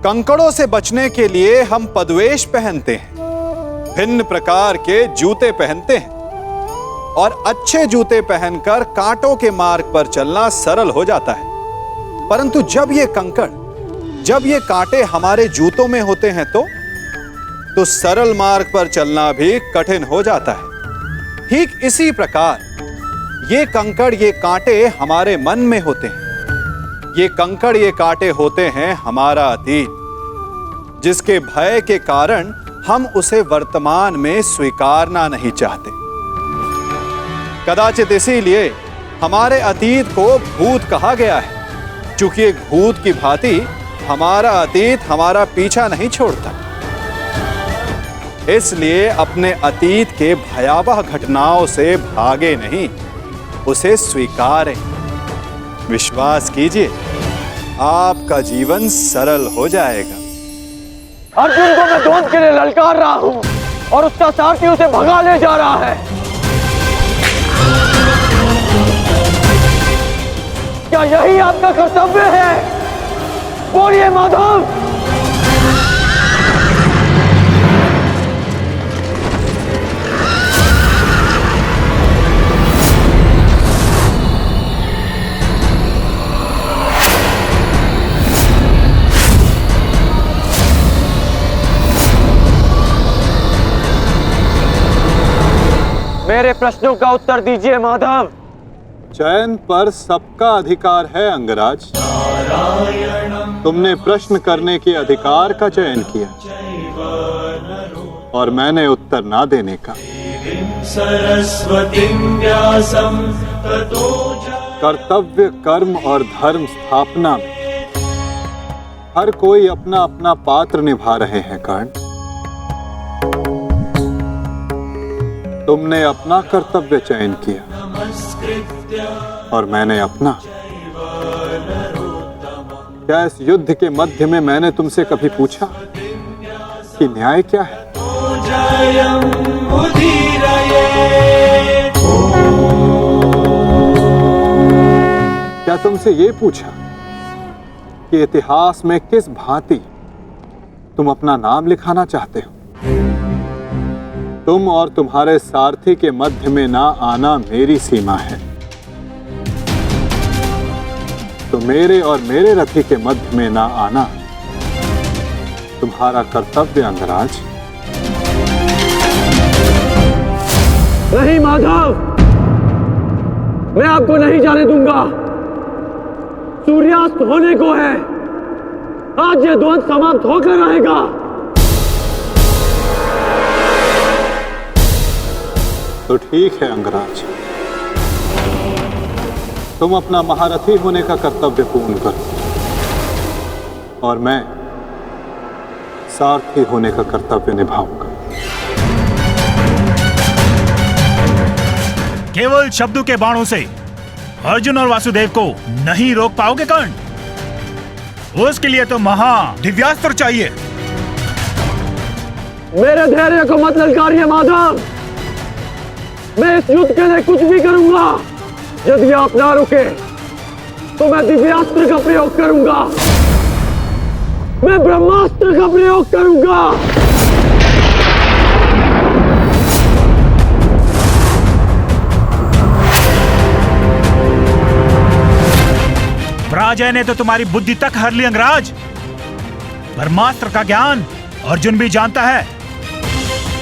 कंकड़ों से बचने के लिए हम पदवेश पहनते हैं, भिन्न प्रकार के जूते पहनते हैं और अच्छे जूते पहनकर कांटों के मार्ग पर चलना सरल हो जाता है। परंतु जब ये कांटे हमारे जूतों में होते हैं तो सरल मार्ग पर चलना भी कठिन हो जाता है। ठीक इसी प्रकार ये कंकड़, ये कांटे हमारे मन में होते हैं। ये कंकड़, ये कांटे होते हैं हमारा अतीत, जिसके भय के कारण हम उसे वर्तमान में स्वीकारना नहीं चाहते। कदाचित इसीलिए हमारे अतीत को भूत कहा गया है, क्योंकि एक भूत की भांति हमारा अतीत हमारा पीछा नहीं छोड़ता। इसलिए अपने अतीत के भयावह घटनाओं से भागे नहीं, उसे स्वीकारें। विश्वास कीजिए, आपका जीवन सरल हो जाएगा। अर्जुन को मैं द्वंद के लिए ललकार रहा हूं और उसका सारथी उसे भगा ले जा रहा है। क्या यही आपका कर्तव्य है? बोलिए माधव। मेरे प्रश्नों का उत्तर दीजिए माधव। चयन पर सबका अधिकार है अंगराज। तुमने प्रश्न करने के अधिकार का चयन किया और मैंने उत्तर ना देने का। कर्तव्य, कर्म और धर्म स्थापना में हर कोई अपना अपना पात्र निभा रहे हैं कर्ण। तुमने अपना कर्तव्य चयन किया और मैंने अपना। क्या इस युद्ध के मध्य में मैंने तुमसे कभी पूछा कि न्याय क्या है? क्या तुमसे ये पूछा कि इतिहास में किस भांति तुम अपना नाम लिखाना चाहते हो? तुम और तुम्हारे सारथी के मध्य में ना आना मेरी सीमा है, तो मेरे और मेरे रथी के मध्य में ना आना तुम्हारा कर्तव्य अंगराज। नहीं माधव, मैं आपको नहीं जाने दूंगा। सूर्यास्त होने को है, आज ये द्वंद समाप्त होकर रहेगा। तो ठीक है अंगराज, तुम अपना महारथी होने का कर्तव्य पूर्ण करो और मैं सारथी होने का कर्तव्य निभाऊंगा। केवल शब्दों के बाणों से अर्जुन और वासुदेव को नहीं रोक पाओगे कर्ण। उसके लिए तो महा दिव्यास्त्र चाहिए। मेरे धैर्य को मत ललकारिए माधव। मैं इस युद्ध के लिए कुछ भी करूंगा। यदि आप ना रुके तो मैं दिव्यास्त्र का प्रयोग करूंगा। मैं ब्रह्मास्त्र का प्रयोग करूंगा। पराजय ने तो तुम्हारी बुद्धि तक हर ली अंगराज। ब्रह्मास्त्र का ज्ञान अर्जुन भी जानता है।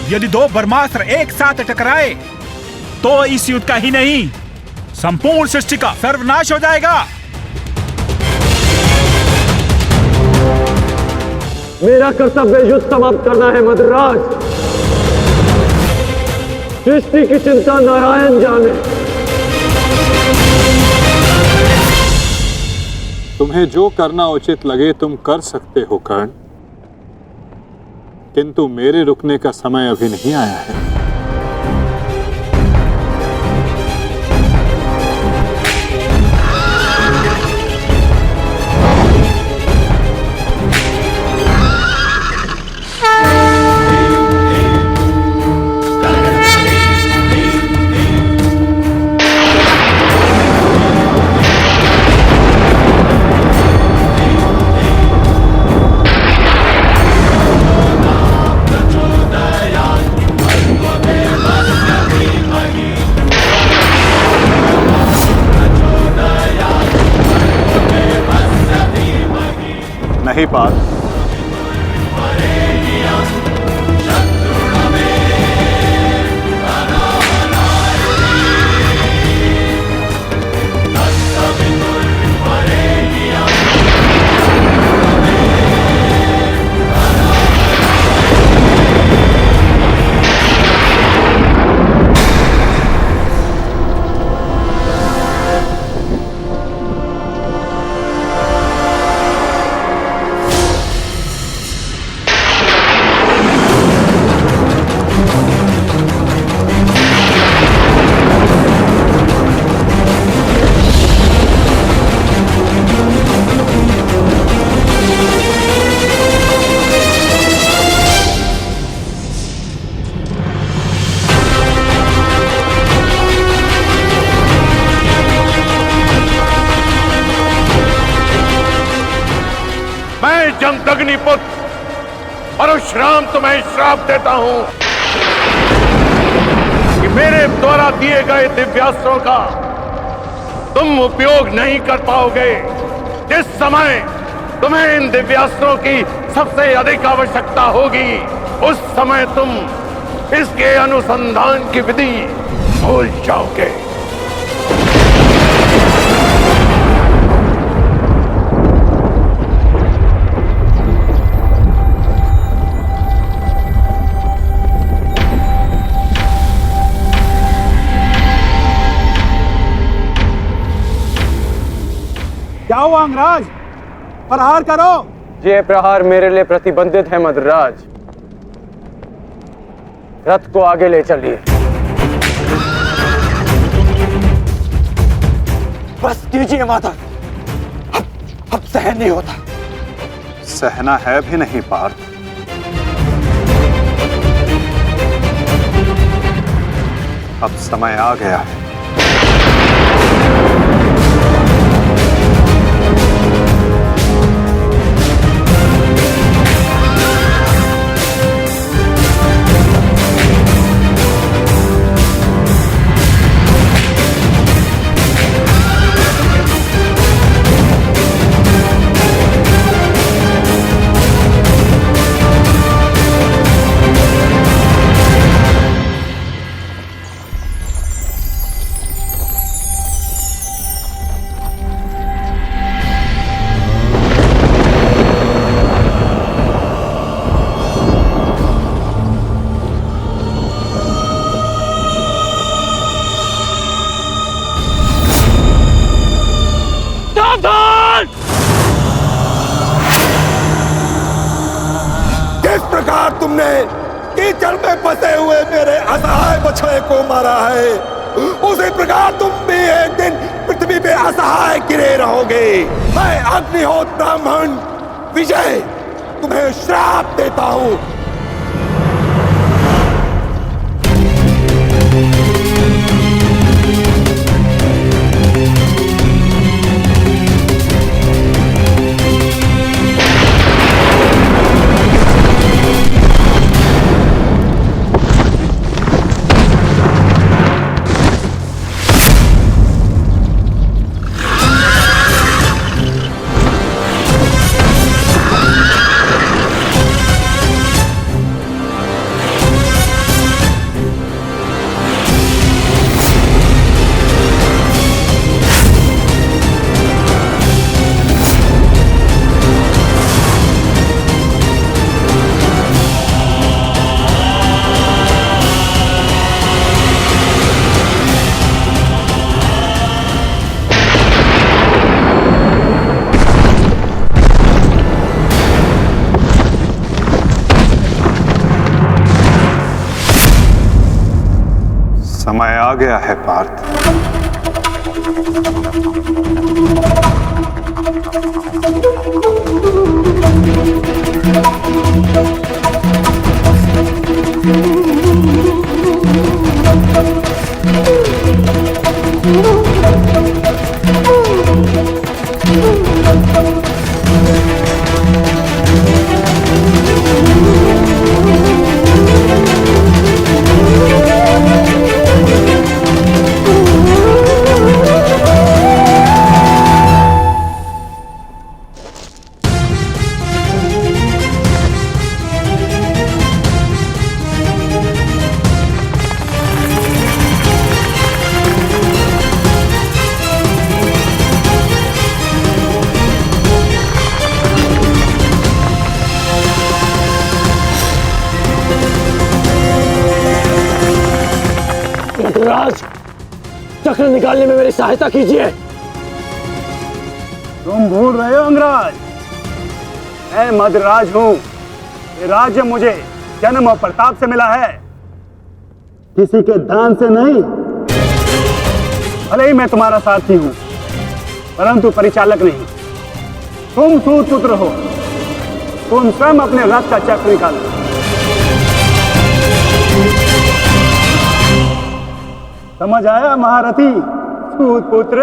यदि दो ब्रह्मास्त्र एक साथ टकराए तो इस युद्ध का ही नहीं, संपूर्ण सृष्टि का सर्वनाश हो जाएगा। मेरा कर्तव्य युद्ध समाप्त करना है मद्राज। सृष्टि की चिंता नारायण जाने। तुम्हें जो करना उचित लगे तुम कर सकते हो कर्ण, किंतु मेरे रुकने का समय अभी नहीं आया है। नहीं पार्थ। जमदग्निपुत्र परशुराम तुम्हें श्राप देता हूं कि मेरे द्वारा दिए गए दिव्यास्त्रों का तुम उपयोग नहीं कर पाओगे। जिस समय तुम्हें इन दिव्यास्त्रों की सबसे अधिक आवश्यकता होगी, उस समय तुम इसके अनुसंधान की विधि भूल जाओगे। क्या हुआ अंगराज? प्रहार करो। ये प्रहार मेरे लिए प्रतिबंधित है मद्रराज। रथ को आगे ले चलिए। बस कीजिए माता, अब सहन नहीं होता। सहना है भी नहीं पार्थ। अब समय आ गया है। किस प्रकार तुमने कीचड़ में फंसे हुए मेरे असहाय बछड़े को मारा है, उसी प्रकार तुम भी एक दिन पृथ्वी पे असहाय गिरे रहोगे। मैं अग्निहोत्र ब्राह्मण विजय तुम्हें श्राप देता हूं। समय आ गया है पार्थ। महाराज, चक्र निकालने में मेरी सहायता कीजिए। तुम भूल रहे हो अंगराज, मैं मद्राज हूं। ये राज्य मुझे जन्म और प्रताप से मिला है, किसी के दान से नहीं। भले ही मैं तुम्हारा साथी हूं, परंतु परिचालक नहीं। तुम सूत पुत्र हो, तुम स्वयं अपने रथ का चक्र निकालो। समझ आया महारथी सूत पुत्र?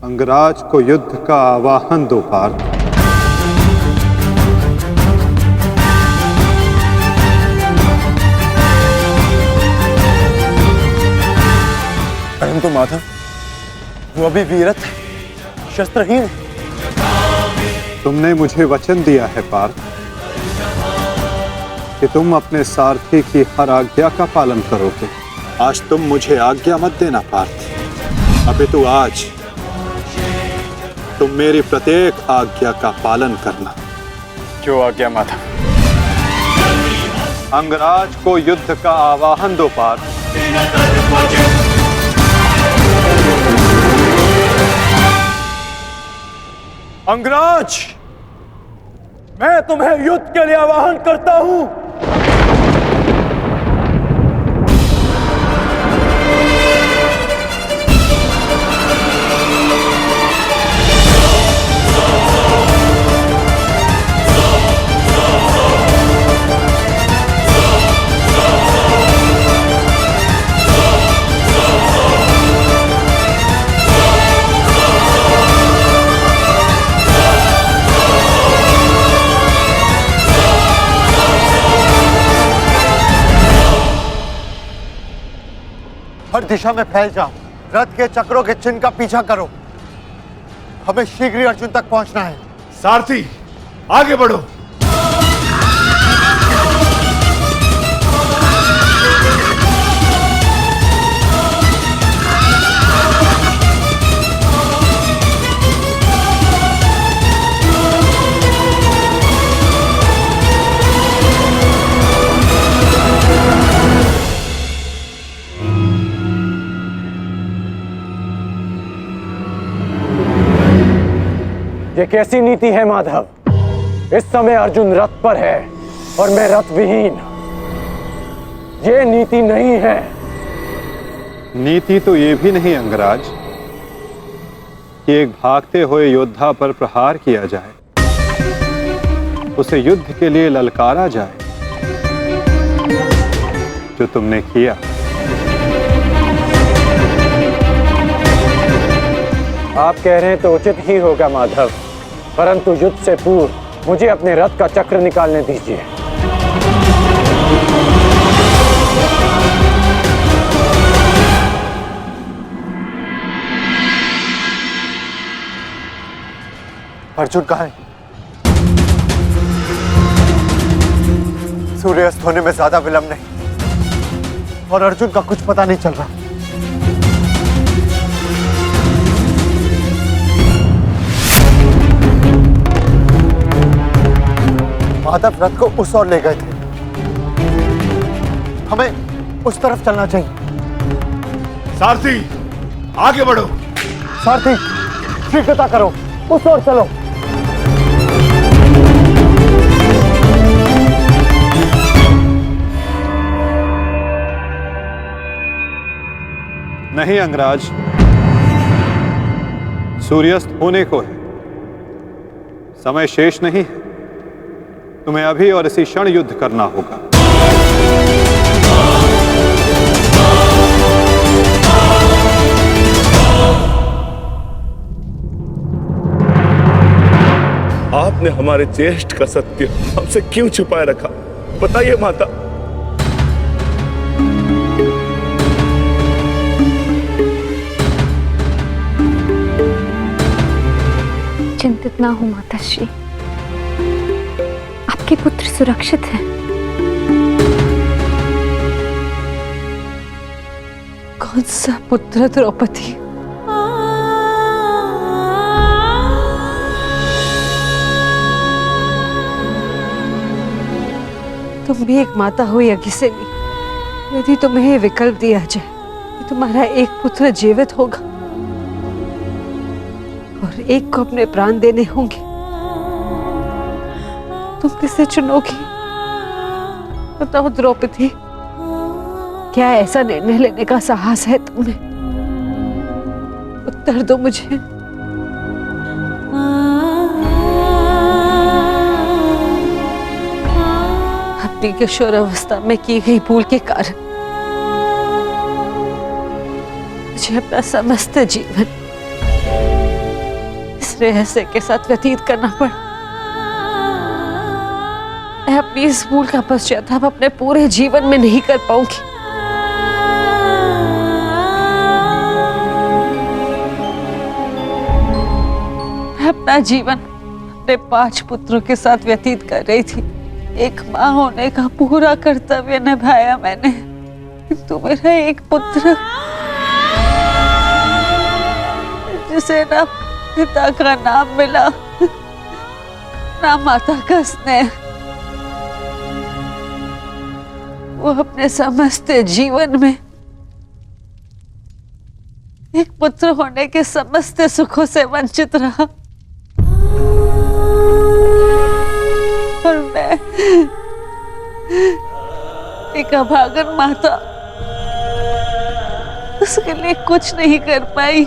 अंगराज को युद्ध का आवाहन दो पार्थ। परंतु माधव, वो अभी वीरत है, शस्त्रहीन है। तुमने मुझे वचन दिया है पार्थ कि तुम अपने सारथी की हर आज्ञा का पालन करोगे। आज तुम मुझे आज्ञा मत देना पार्थ, अपितु आज तुम मेरी प्रत्येक आज्ञा का पालन करना। जो आज्ञा माधव। अंगराज को युद्ध का आवाहन दो पार्थ। अंगराज, मैं तुम्हें युद्ध के लिए आवाहन करता हूं। हर दिशा में फैल जाओ, रथ के चक्रों के चिन्ह का पीछा करो। हमें शीघ्र ही अर्जुन तक पहुंचना है। सारथी, आगे बढ़ो। ये कैसी नीति है माधव? इस समय अर्जुन रथ पर है और मैं रथ विहीन। ये नीति नहीं है। नीति तो ये भी नहीं अंगराज कि एक भागते हुए योद्धा पर प्रहार किया जाए, उसे युद्ध के लिए ललकारा जाए, जो तुमने किया। आप कह रहे हैं तो उचित ही होगा माधव, परंतु युद्ध से पूर्व मुझे अपने रथ का चक्र निकालने दीजिए। अर्जुन कहाँ है? सूर्यास्त होने में ज्यादा विलंब नहीं और अर्जुन का कुछ पता नहीं चल रहा। माधव रथ को उस ओर ले गए थे, हमें उस तरफ चलना चाहिए। सारथी, आगे बढ़ो। सारथी, शीघ्रता करो, उस ओर चलो। नहीं अंगराज, सूर्यास्त होने को है, समय शेष नहीं है। तुम्हें अभी और इसी क्षण युद्ध करना होगा। आपने हमारे ज्येष्ठ का सत्य हमसे क्यों छुपाए रखा? बताइए माता। चिंतित ना हो माताश्री, आपके पुत्र सुरक्षित हैं। कौन सा पुत्र द्रौपदी? तुम भी एक माता हो यज्ञसेनी। यदि तुम्हें ये विकल्प दिया जाए कि तुम्हारा एक पुत्र जीवित होगा और एक को अपने प्राण देने होंगे, तुम किसे चुनोगी? बताओ द्रौपदी, क्या ऐसा निर्णय लेने का साहस है तुम्हें? उत्तर दो मुझे। अपनी किशोरावस्था में की गई भूल के कारण मुझे अपना समस्त जीवन इस रहस्य के साथ व्यतीत करना पड़ा। मैं अपनी इस भूल का पश्चाताप अपने पूरे जीवन में नहीं कर पाऊंगी। मैं अपना जीवन अपने 5 पुत्रों के साथ व्यतीत कर रही थी। एक माँ होने का पूरा कर्तव्य निभाया मैंने, किंतु मेरा एक पुत्र जिसे ना पिता का नाम मिला ना माता का स्नेह, वो अपने समस्त जीवन में एक पुत्र होने के समस्त सुखों से वंचित रहा। और मैं एक अभागन माता उसके लिए कुछ नहीं कर पाई।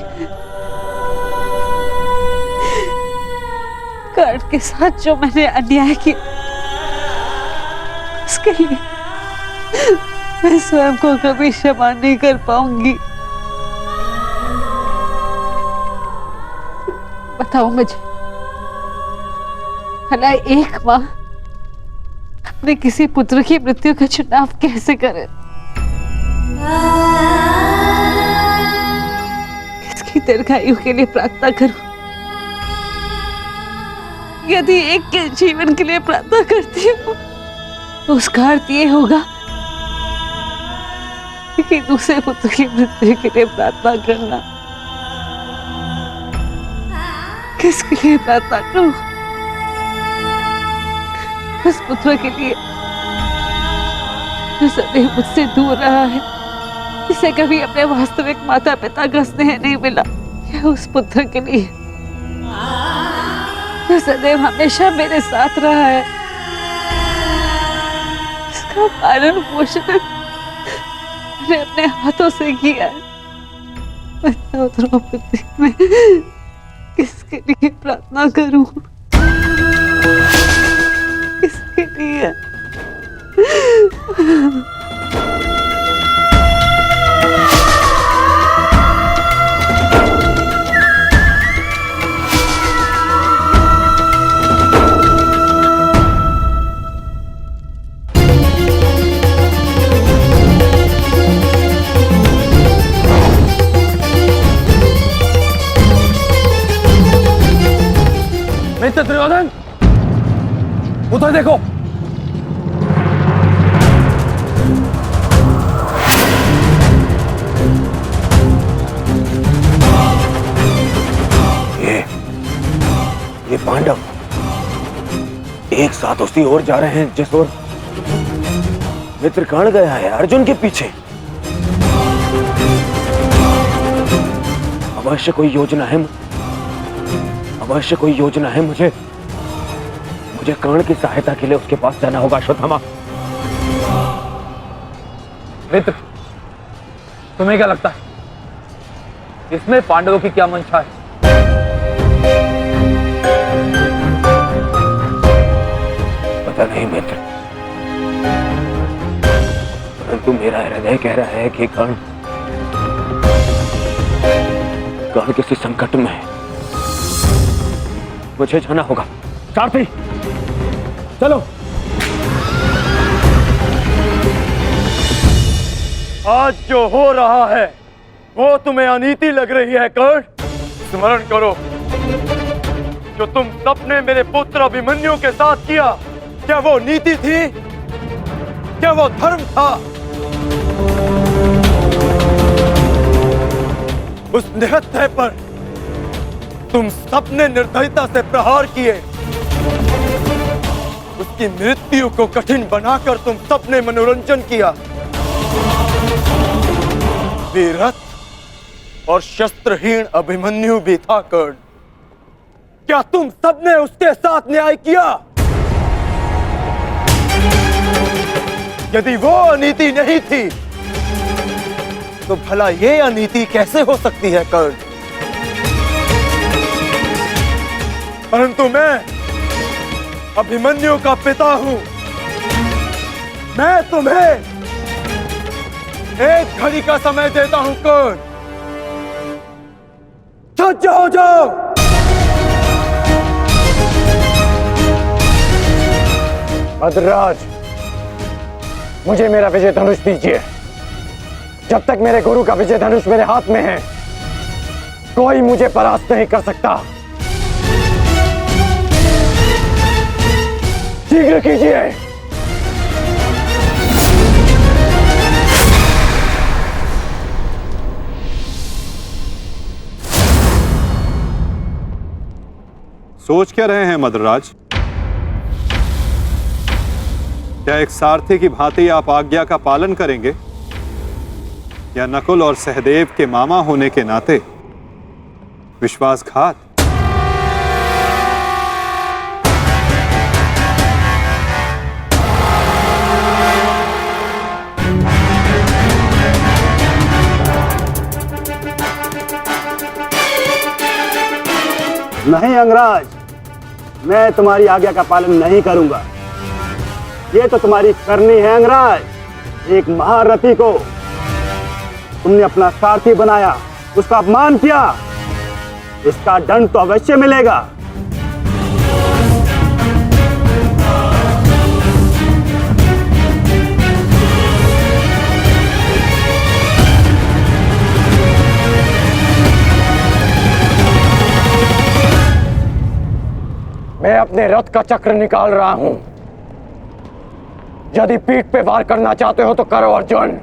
कर्ण के साथ जो मैंने अन्याय किया उसके लिए मैं स्वयं को कभी क्षमा नहीं कर पाऊंगी। बताओ मुझे, भला एक माँ अपने किसी पुत्र की मृत्यु का चुनाव कैसे करे? किसकी दीर्घायु के लिए प्रार्थना करूं? यदि एक के जीवन के लिए प्रार्थना करती हूँ तो उसका अर्थ ये होगा कि दूसरे पुत्र की मृत्यु के लिए प्रार्थना करना। किसके लिए प्रार्थना करूं? उस पुत्र के लिए जो सदैव मुझसे दूर रहा है, जिसे कभी अपने वास्तविक माता पिता का स्नेह नहीं मिला, या उस पुत्र के लिए जो सदैव हमेशा मेरे साथ रहा है, इसका पालन पोषण मैंने अपने हाथों से किया है। बताओ द्रौपदी, मैं किसके लिए प्रार्थना करूं? किसके लिए? मित्र दुर्योधन, उधर देखो। ये पांडव एक साथ उसी ओर जा रहे हैं जिस ओर मित्र कर्ण गया है, अर्जुन के पीछे। अवश्य कोई योजना है, अवश्य कोई योजना है। मुझे कर्ण की सहायता के लिए उसके पास जाना होगा। अश्वत्थामा, मित्र, तुम्हें क्या लगता है इसमें पांडवों की क्या मंशा है? पता नहीं मित्र, परंतु मेरा हृदय कह रहा है कि कर्ण किसी संकट में है। मुझे जाना होगा। सारथी, चलो। आज जो हो रहा है वो तुम्हें अनीति लग रही है कर्ण? स्मरण करो, जो तुम सबने मेरे पुत्र अभिमन्यु के साथ किया, क्या वो नीति थी? क्या वो धर्म था? उस निहत्थे पर तुम सबने निर्दयता से प्रहार किए। उसकी मृत्यु को कठिन बनाकर तुम सबने मनोरंजन किया। वीरथ और शस्त्रहीन अभिमन्यु भी था कर्ण। क्या तुम सबने उसके साथ न्याय किया? यदि वो अनीति नहीं थी तो भला ये अनीति कैसे हो सकती है कर्ण? परंतु मैं अभिमन्यु का पिता हूं। मैं तुम्हें एक घड़ी का समय देता हूं कर्ण। सज्ज हो जाओ। भद्रराज, मुझे मेरा विजय धनुष दीजिए। जब तक मेरे गुरु का विजय धनुष मेरे हाथ में है, कोई मुझे परास्त नहीं कर सकता। शीघ्र कीजिए। सोच क्या रहे हैं मद्रराज? क्या एक सारथी की भांति आप आज्ञा का पालन करेंगे, या नकुल और सहदेव के मामा होने के नाते विश्वासघात? नहीं अंगराज, मैं तुम्हारी आज्ञा का पालन नहीं करूंगा। ये तो तुम्हारी करनी है अंगराज। एक महारथी को तुमने अपना सारथी बनाया, उसका अपमान किया। इसका दंड तो अवश्य मिलेगा। मैं अपने रथ का चक्र निकाल रहा हूं। यदि पीठ पे वार करना चाहते हो तो करो अर्जुन।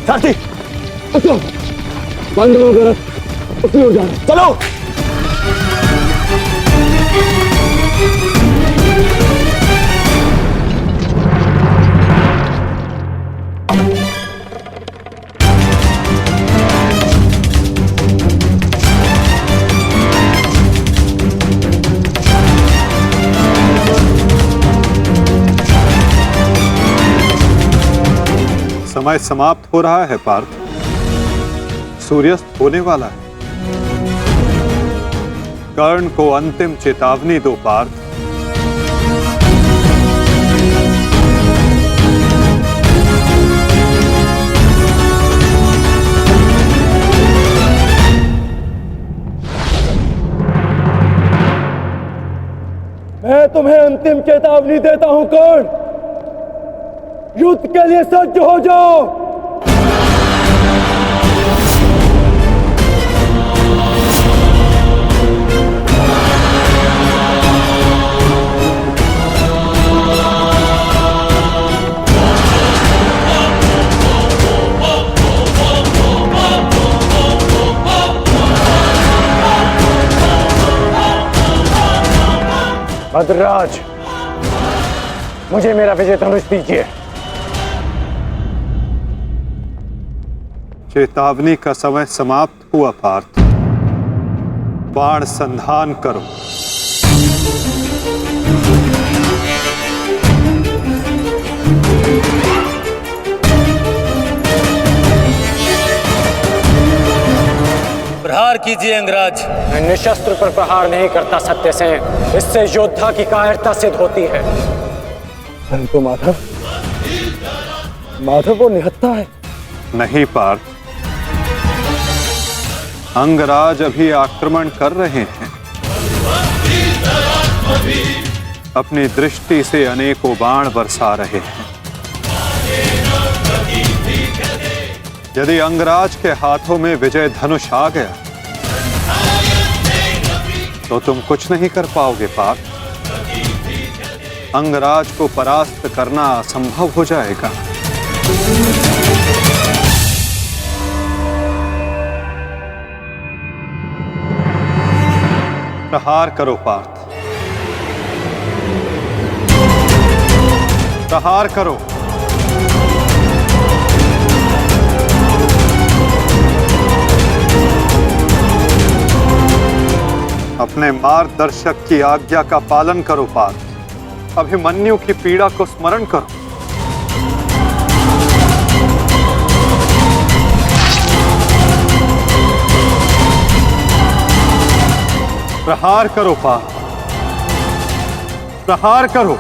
सारथी, पांडवों का रथ उसी ओर जा रहा है। चलो। समय समाप्त हो रहा है पार्थ। सूर्यास्त होने वाला है। कर्ण को अंतिम चेतावनी दो पार्थ। मैं तुम्हें अंतिम चेतावनी देता हूं कर्ण। युद्ध के लिए सज्ज हो जाओ। भद्रराज, मुझे मेरा विजय धनुष दीजिए। चेतावनी का समय समाप्त हुआ पार्थ। बाण संधान करो। प्रहार कीजिए अंगराज। मैं निशस्त्र पर प्रहार नहीं करता सत्यसेन। इससे योद्धा की कायरता सिद्ध होती है। परंतु माधव, माधव वो निहत्था है। नहीं पार्थ, अंगराज अभी आक्रमण कर रहे हैं। अपनी दृष्टि से अनेकों बाण बरसा रहे हैं। यदि अंगराज के हाथों में विजय धनुष आ गया तो तुम कुछ नहीं कर पाओगे पार्थ। अंगराज को परास्त करना असंभव हो जाएगा। प्रहार करो पार्थ, प्रहार करो। अपने मार्गदर्शक की आज्ञा का पालन करो पार्थ। अभिमन्यु की पीड़ा को स्मरण करो। प्रहार करो पार्थ, प्रहार करो।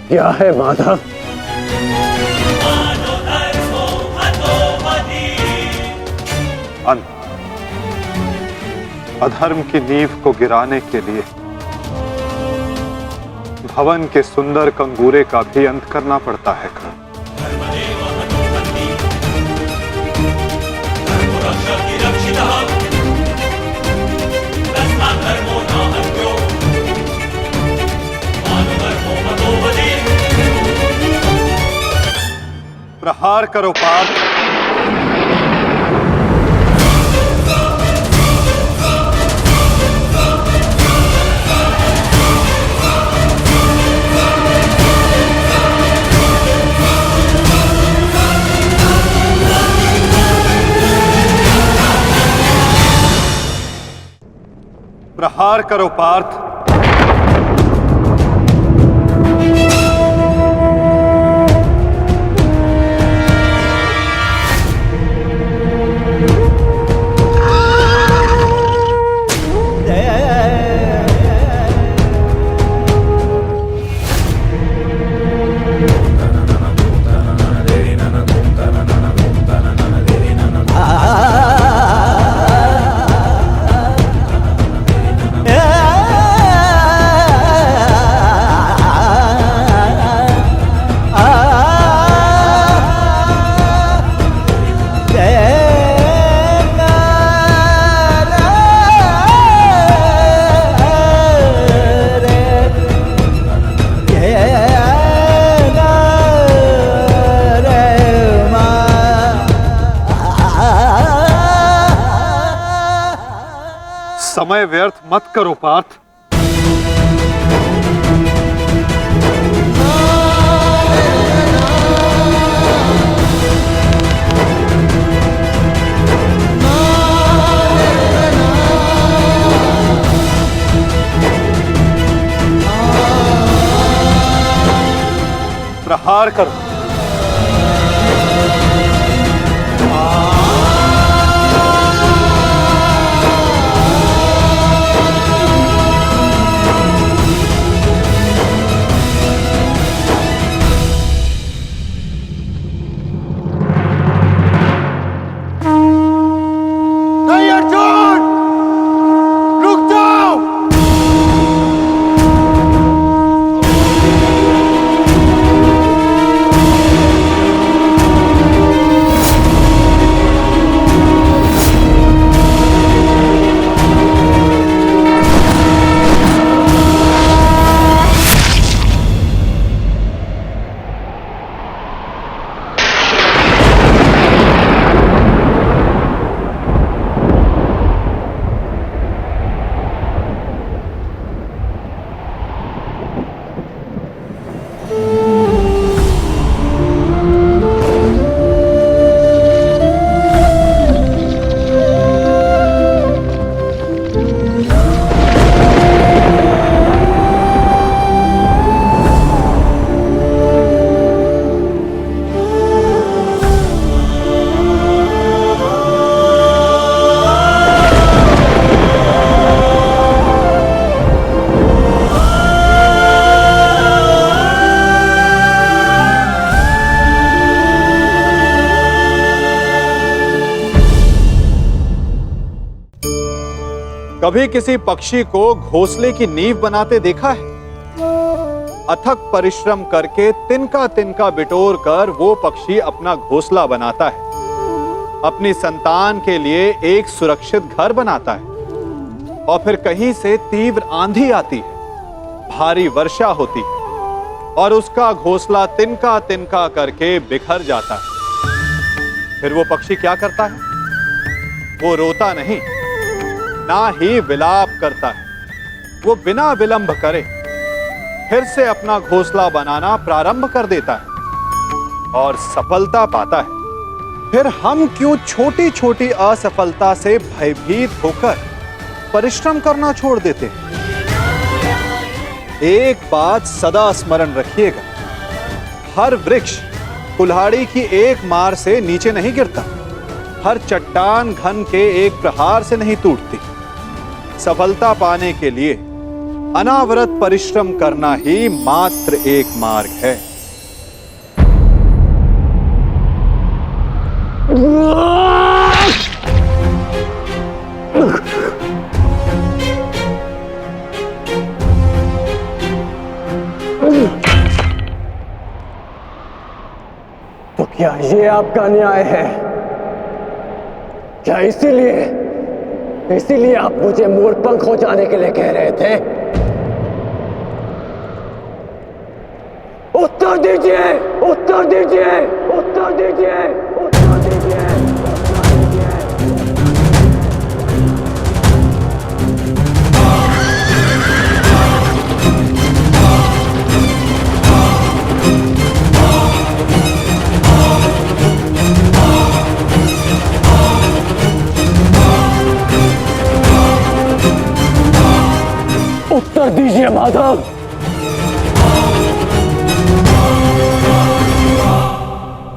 क्या है माधव? अधर्म की नींव को गिराने के लिए भवन के सुंदर कंगूरे का भी अंत करना पड़ता है। प्रहार करो पार्थ, प्रहार करो पार्थ। समय व्यर्थ मत करो पार्थ। प्रहार करो। नहीं अर्जुन, रुक जाओ। कभी किसी पक्षी को घोंसले की नींव बनाते देखा है? अथक परिश्रम करके तिनका तिनका बिटोर कर वो पक्षी अपना घोंसला बनाता है, अपनी संतान के लिए एक सुरक्षित घर बनाता है। और फिर कहीं से तीव्र आंधी आती है, भारी वर्षा होती है और उसका घोंसला तिनका तिनका करके बिखर जाता है। फिर वो पक्षी क्या करता है? वो रोता नहीं, ना ही विलाप करता है। वो बिना विलंब करे फिर से अपना घोंसला बनाना प्रारंभ कर देता है और सफलता पाता है। फिर हम क्यों छोटी छोटी असफलता से भयभीत होकर परिश्रम करना छोड़ देते हैं? एक बात सदा स्मरण रखिएगा, हर वृक्ष कुल्हाड़ी की एक मार से नीचे नहीं गिरता, हर चट्टान घन के एक प्रहार से नहीं टूटती। सफलता पाने के लिए अनावरत परिश्रम करना ही मात्र एक मार्ग है। तो क्या ये आपका न्याय है? क्या इसीलिए आप मुझे मोरपंख हो जाने के लिए कह रहे थे? उत्तर दीजिए, उत्तर दीजिए, उत्तर दीजिए, उत्तर दीजिए, उत्तर दीजिए। उत्तर दीजिए माधव।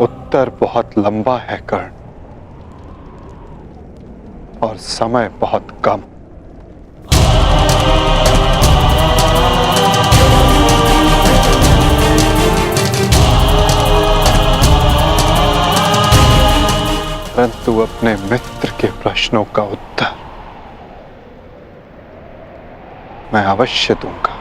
उत्तर बहुत लंबा है कर्ण, और समय बहुत कम। परंतु अपने मित्र के प्रश्नों का उत्तर मैं अवश्य दूंगा।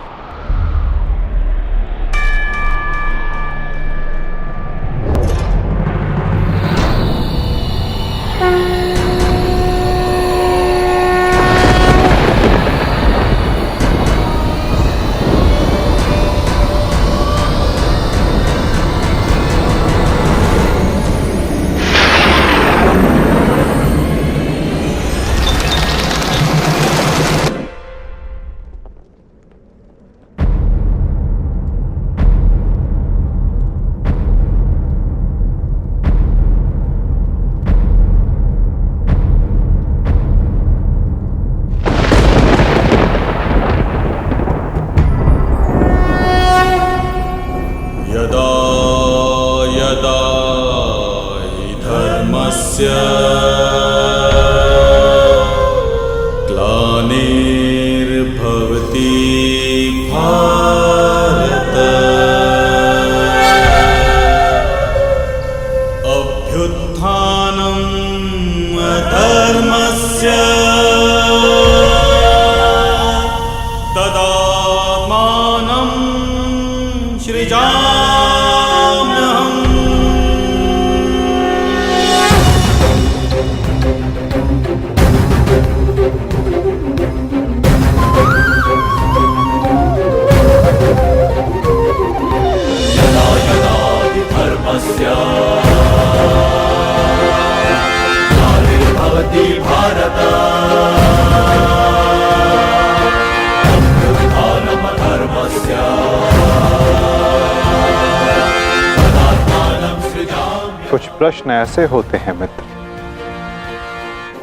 कुछ प्रश्न ऐसे होते हैं मित्र,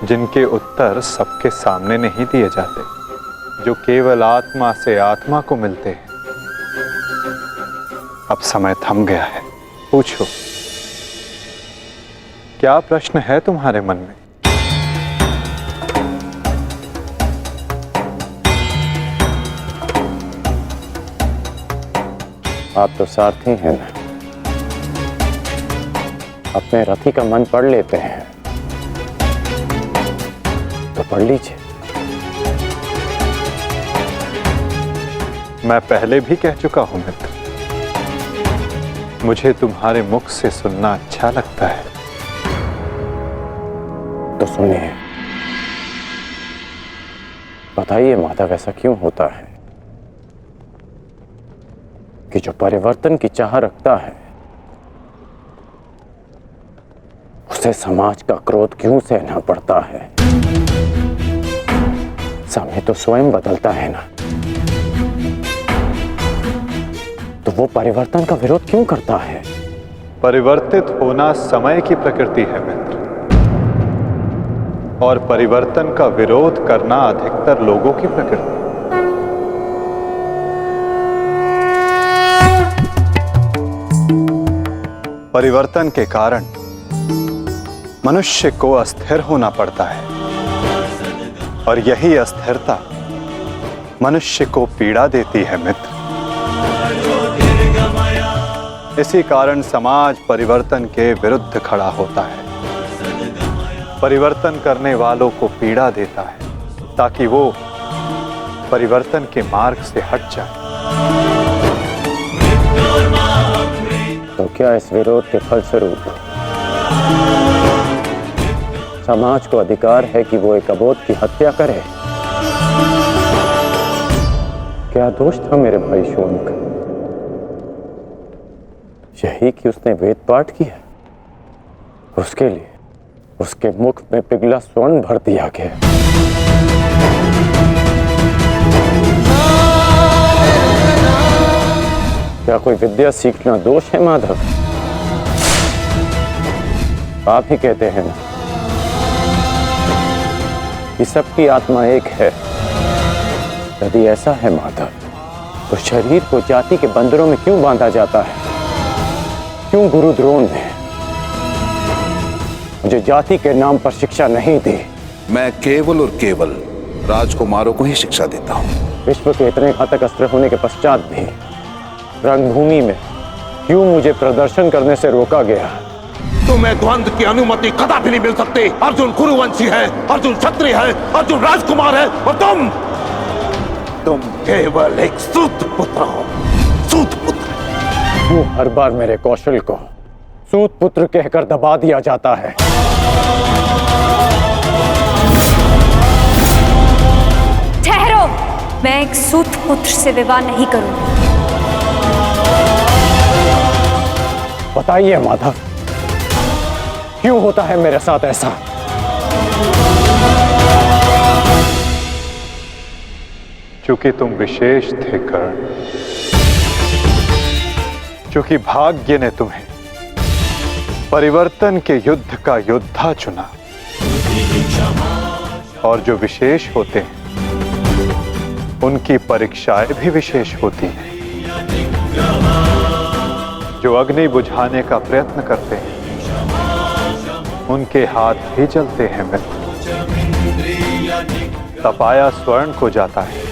जिनके उत्तर सबके सामने नहीं दिए जाते, जो केवल आत्मा से आत्मा को मिलते हैं। अब समय थम गया है, पूछो, क्या प्रश्न है तुम्हारे मन में? आप तो सारथी हैं ना, अपने रथी का मन पढ़ लेते हैं, तो पढ़ लीजिए। मैं पहले भी कह चुका हूं मित्र, मुझे तुम्हारे मुख से सुनना अच्छा लगता है। तो सुनिए, बताइए माधव, ऐसा क्यों होता है कि जो परिवर्तन की चाह रखता है उसे समाज का क्रोध क्यों सहना पड़ता है? समय तो स्वयं बदलता है ना, तो वो परिवर्तन का विरोध क्यों करता है? परिवर्तित होना समय की प्रकृति है मित्र, और परिवर्तन का विरोध करना अधिकतर लोगों की प्रकृति। परिवर्तन के कारण मनुष्य को अस्थिर होना पड़ता है, और यही अस्थिरता मनुष्य को पीड़ा देती है मित्र। इसी कारण समाज परिवर्तन के विरुद्ध खड़ा होता है, परिवर्तन करने वालों को पीड़ा देता है ताकि वो परिवर्तन के मार्ग से हट जाए। तो क्या इस विरोध के फलस्वरूप समाज को अधिकार है कि वो एक अबोध की हत्या करे? क्या दोष था मेरे भाई शौनक? यही कि उसने वेद पाठ किया, उसके लिए उसके मुख में पिघला स्वर्ण भर दिया गया। क्या कोई विद्या सीखना दोष है माधव? आप ही कहते हैं ना कि सबकी आत्मा एक है। यदि ऐसा है माधव, तो शरीर को जाति के बंदरों में क्यों बांधा जाता है? क्यों गुरु द्रोण ने मुझे जाति के नाम पर शिक्षा नहीं दी? मैं केवल और केवल राजकुमारों को ही शिक्षा देता हूँ। विश्व के इतने घातक अस्त्र होने के पश्चात भी रंगभूमि में क्यों मुझे प्रदर्शन करने से रोका गया? तुम्हें द्वंद्व की अनुमति कदापि नहीं मिल सकती। अर्जुन कुरुवंशी है, अर्जुन क्षत्रिय है, अर्जुन राजकुमार है, और तुम केवल एक सूत पुत्र हो। सूत पुत्र। क्यों हर बार मेरे कौशल को सूत पुत्र कहकर दबा दिया जाता है? ठहरो, मैं एक सूत पुत्र से विवाह नहीं करूंगी। बताइए माधव, क्यों होता है मेरे साथ ऐसा? चूंकि तुम विशेष थे कर्ण, चूंकि भाग्य ने तुम्हें परिवर्तन के युद्ध का योद्धा चुना, और जो विशेष होते हैं उनकी परीक्षाएं भी विशेष होती हैं। जो अग्नि बुझाने का प्रयत्न करते हैं उनके हाथ भी जलते हैं मित्र। तपाया स्वर्ण को जाता है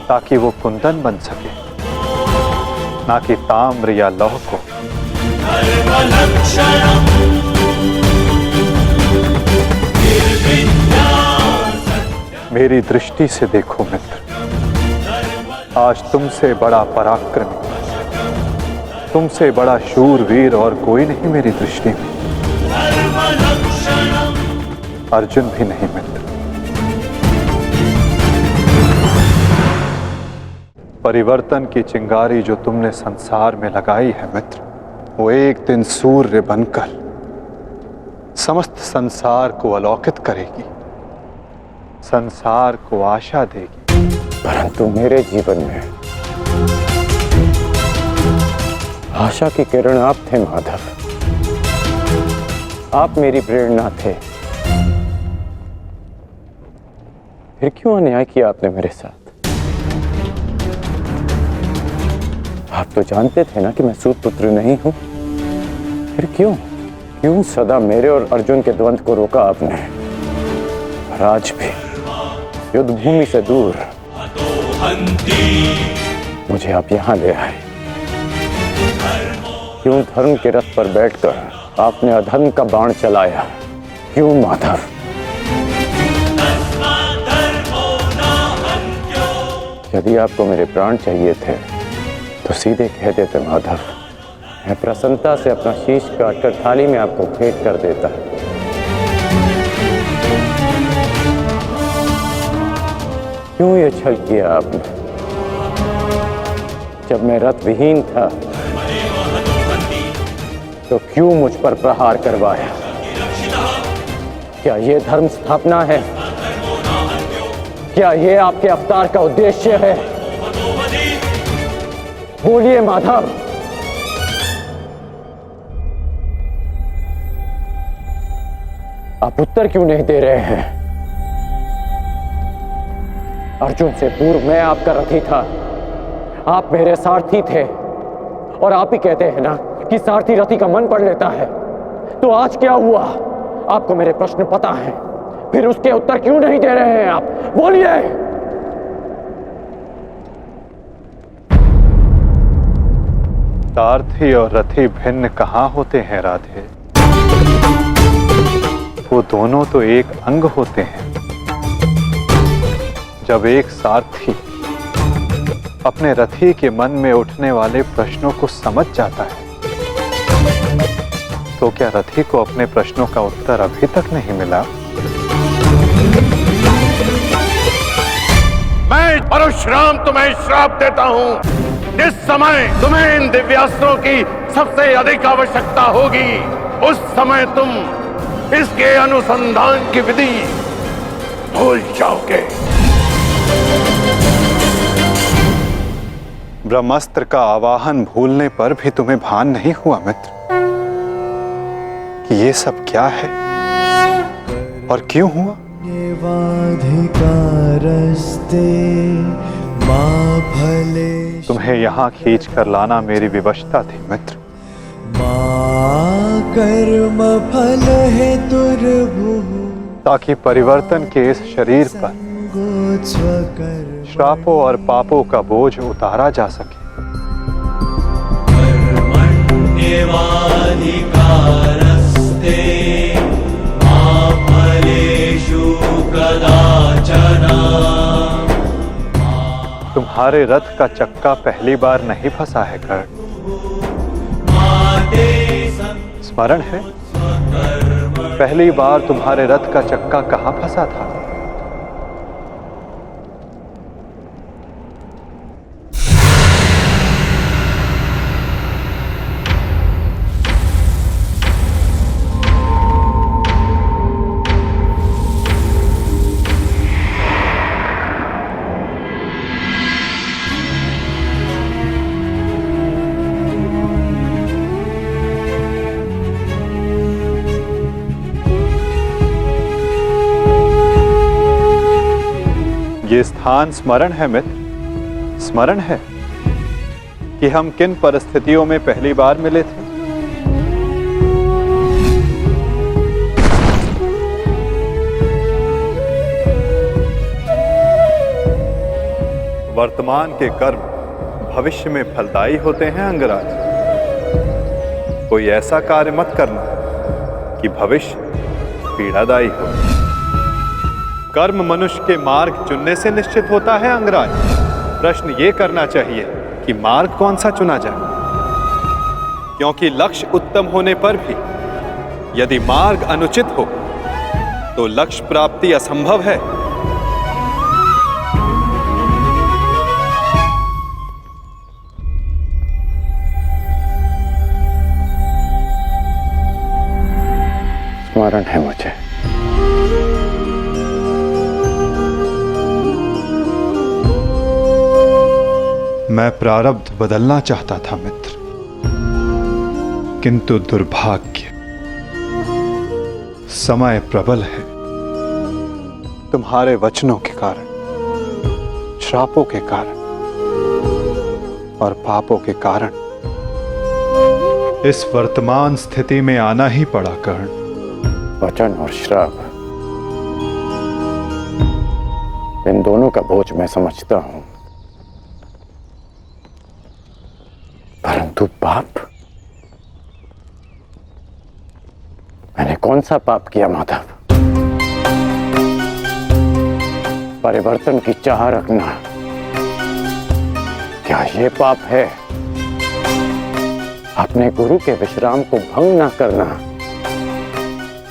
ताकि वो कुंदन बन सके, ना कि ताम्र या लौह को। मेरी दृष्टि से देखो मित्र, आज तुमसे बड़ा पराक्रमी, तुमसे बड़ा शूरवीर और कोई नहीं मेरी दृष्टि में। अर्जुन भी नहीं मित्र। परिवर्तन की चिंगारी जो तुमने संसार में लगाई है मित्र, वो एक दिन सूर्य बनकर समस्त संसार को अलौकित करेगी, संसार को आशा देगी। परंतु मेरे जीवन में आशा की किरण आप थे माधव, आप मेरी प्रेरणा थे। फिर क्यों अन्याय किया आपने मेरे साथ? आप तो जानते थे ना कि मैं सूत पुत्र नहीं हूं। फिर क्यों सदा मेरे और अर्जुन के द्वंद्व को रोका आपने? और आज भी युद्ध भूमि से दूर मुझे आप यहां ले आए। क्यों धर्म के रथ पर बैठकर आपने अधर्म का बाण चलाया? क्यों माधव? यदि आपको मेरे प्राण चाहिए थे तो सीधे कह देते माधव। मैं प्रसन्नता से अपना शीश काट कर थाली में आपको भेंट कर देता। क्यों ये छल किया आपने? जब मैं रथ विहीन था तो क्यों मुझ पर प्रहार करवाया? क्या ये धर्म स्थापना है? क्या ये आपके अवतार का उद्देश्य है? बोलिए माधव। आप उत्तर क्यों नहीं दे रहे हैं? अर्जुन से पूर्व मैं आपका रथी था, आप मेरे सारथी थे, और आप ही कहते हैं ना कि सारथी रथी का मन पढ़ लेता है। तो आज क्या हुआ? आपको मेरे प्रश्न पता है, फिर उसके उत्तर क्यों नहीं दे रहे हैं आप? बोलिए। सारथी और रथी भिन्न कहाँ होते हैं राधे? वो दोनों तो एक अंग होते हैं। जब एक सारथी अपने रथी के मन में उठने वाले प्रश्नों को समझ जाता है, तो क्या रथी को अपने प्रश्नों का उत्तर अभी तक नहीं मिला? मैं परशुराम तुम्हें श्राप देता हूं। जिस समय तुम्हें इन दिव्यास्त्रों की सबसे अधिक आवश्यकता होगी, उस समय तुम इसके अनुसंधान की विधि भूल जाओगे। ब्रह्मास्त्र का आवाहन भूलने पर भी तुम्हें भान नहीं हुआ मित्र कि ये सब क्या है और क्यों हुआ? तुम्हें यहाँ खींच कर लाना मेरी विवशता थी मित्र। कर्म फल है दुर्भुः, ताकि परिवर्तन के इस शरीर पर श्रापों और पापों का बोझ उतारा जा सके। तुम्हारे रथ का चक्का पहली बार नहीं फंसा है कर्ण। स्मरण है पहली बार तुम्हारे रथ का चक्का कहाँ फंसा था? ये स्थान स्मरण है मित्र, स्मरण है कि हम किन परिस्थितियों में पहली बार मिले थे? वर्तमान के कर्म भविष्य में फलदायी होते हैं अंगराज। कोई ऐसा कार्य मत करना कि भविष्य पीड़ादायी हो। कर्म मनुष्य के मार्ग चुनने से निश्चित होता है अंगराज। प्रश्न ये करना चाहिए कि मार्ग कौन सा चुना जाए, क्योंकि लक्ष्य उत्तम होने पर भी यदि मार्ग अनुचित हो तो लक्ष्य प्राप्ति असंभव है। स्मरण है मुझे। मैं प्रारब्ध बदलना चाहता था मित्र, किंतु दुर्भाग्य समय प्रबल है। तुम्हारे वचनों के कारण, श्रापों के कारण और पापों के कारण इस वर्तमान स्थिति में आना ही पड़ा कर्ण। वचन और श्राप, इन दोनों का बोझ मैं समझता हूं, परंतु पाप, मैंने कौन सा पाप किया माधव? परिवर्तन की चाह रखना क्या ये पाप है? अपने गुरु के विश्राम को भंग न करना,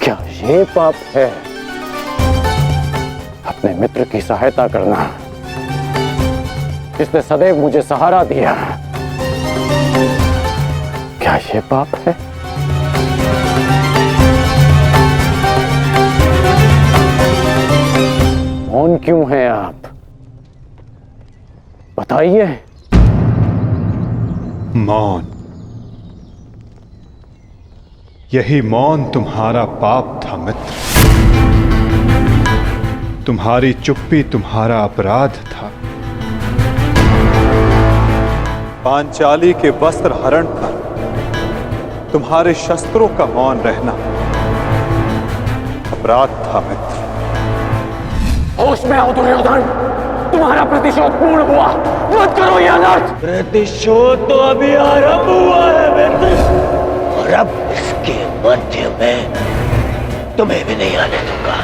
क्या ये पाप है? अपने मित्र की सहायता करना, जिसने सदैव मुझे सहारा दिया, क्या ये पाप है? मौन क्यों हैं आप? बताइए। मौन, यही मौन तुम्हारा पाप था मित्र। तुम्हारी चुप्पी तुम्हारा अपराध था। पांचाली के वस्त्र हरण पर तुम्हारे शस्त्रों का मौन रहना अपराध था मित्र। होश में आओ दुर्योधन, तुम्हारा प्रतिशोध पूर्ण हुआ, मत करो यह अनर्थ। प्रतिशोध तो अभी आरंभ हुआ है मित्र, और अब इसके मध्य में तुम्हें भी नहीं आने दूंगा।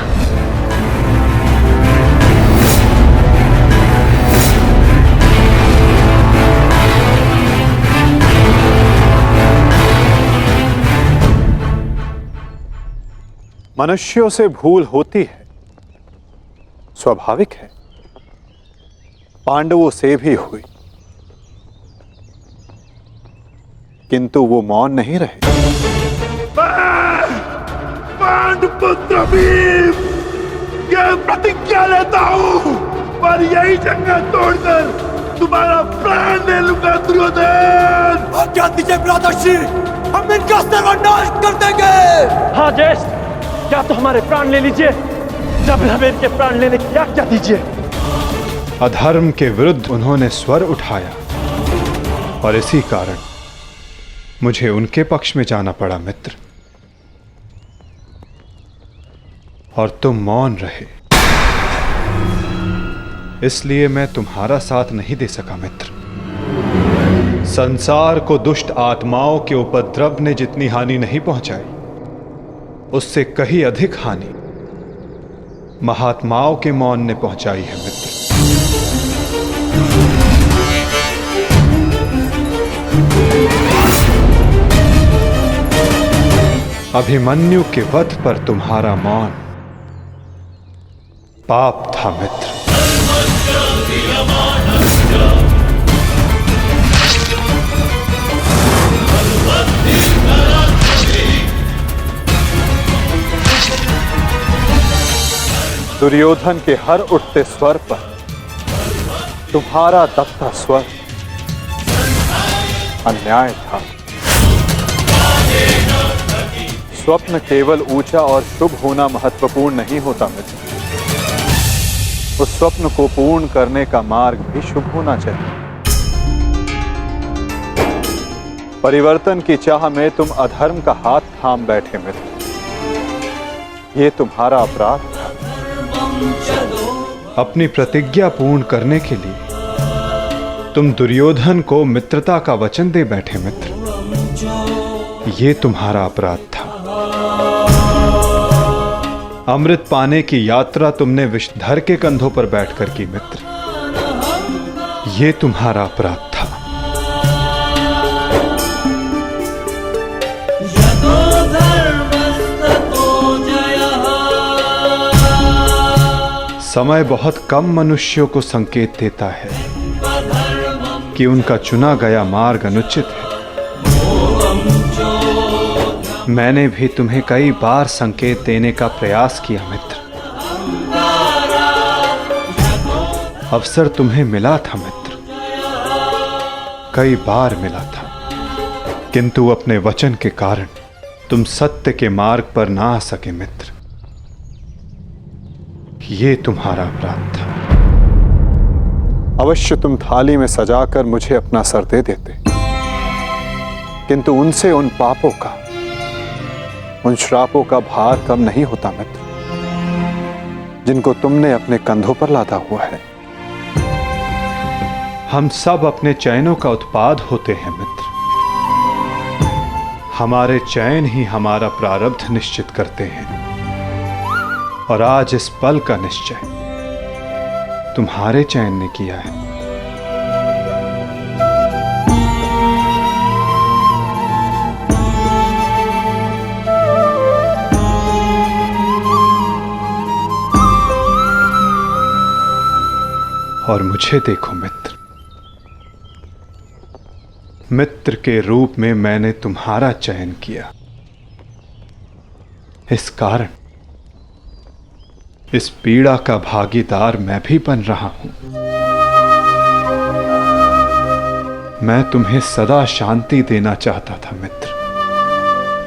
मनुष्यों से भूल होती है, स्वाभाविक है। पांडवों से भी हुई, किंतु वो मौन नहीं रहे। पांडुपुत्र भीम, यह प्रतिज्ञा लेता हूं, पर यही जंगल तोड़कर तुम्हारा प्राण ले लूंगा दुर्योधन। आज्ञा दीजिए भ्राताश्री, हम इनका सर्वनाश कर देंगे। हाँ ज्येष्ठ, क्या तो हमारे प्राण ले लीजिए, जब हमें इनके प्राण लेने की आज्ञा दीजिए। अधर्म के विरुद्ध उन्होंने स्वर उठाया और इसी कारण मुझे उनके पक्ष में जाना पड़ा मित्र, और तुम मौन रहे, इसलिए मैं तुम्हारा साथ नहीं दे सका मित्र। संसार को दुष्ट आत्माओं के उपद्रव ने जितनी हानि नहीं पहुंचाई, उससे कहीं अधिक हानि महात्माओं के मौन ने पहुंचाई है मित्र। अभिमन्यु के वध पर तुम्हारा मौन पाप था मित्र। दुर्योधन के हर उठते स्वर पर तुम्हारा दबता स्वर अन्याय था। स्वप्न केवल ऊंचा और शुभ होना महत्वपूर्ण नहीं होता मित्र, उस स्वप्न को पूर्ण करने का मार्ग भी शुभ होना चाहिए। परिवर्तन की चाह में तुम अधर्म का हाथ थाम बैठे मित्र, ये तुम्हारा अपराध था। अपनी प्रतिज्ञा पूर्ण करने के लिए तुम दुर्योधन को मित्रता का वचन दे बैठे मित्र, ये तुम्हारा अपराध था। अमृत पाने की यात्रा तुमने विषधर के कंधों पर बैठकर की मित्र, ये तुम्हारा अपराध था। समय बहुत कम मनुष्यों को संकेत देता है कि उनका चुना गया मार्ग अनुचित है। मैंने भी तुम्हें कई बार संकेत देने का प्रयास किया मित्र, अवसर तुम्हें मिला था मित्र, कई बार मिला था, किंतु अपने वचन के कारण तुम सत्य के मार्ग पर ना आ सके मित्र, ये तुम्हारा अपराध था। अवश्य तुम थाली में सजाकर मुझे अपना सर दे देते, किंतु उनसे उन पापों का, उन श्रापों का भार कम नहीं होता मित्र, जिनको तुमने अपने कंधों पर लादा हुआ है। हम सब अपने चैनों का उत्पाद होते हैं मित्र, हमारे चैन ही हमारा प्रारब्ध निश्चित करते हैं, और आज इस पल का निश्चय तुम्हारे चैन ने किया है। मुझे देखो मित्र, मित्र के रूप में मैंने तुम्हारा चयन किया। इस कारण इस पीड़ा का भागीदार मैं भी बन रहा हूं। मैं तुम्हें सदा शांति देना चाहता था मित्र,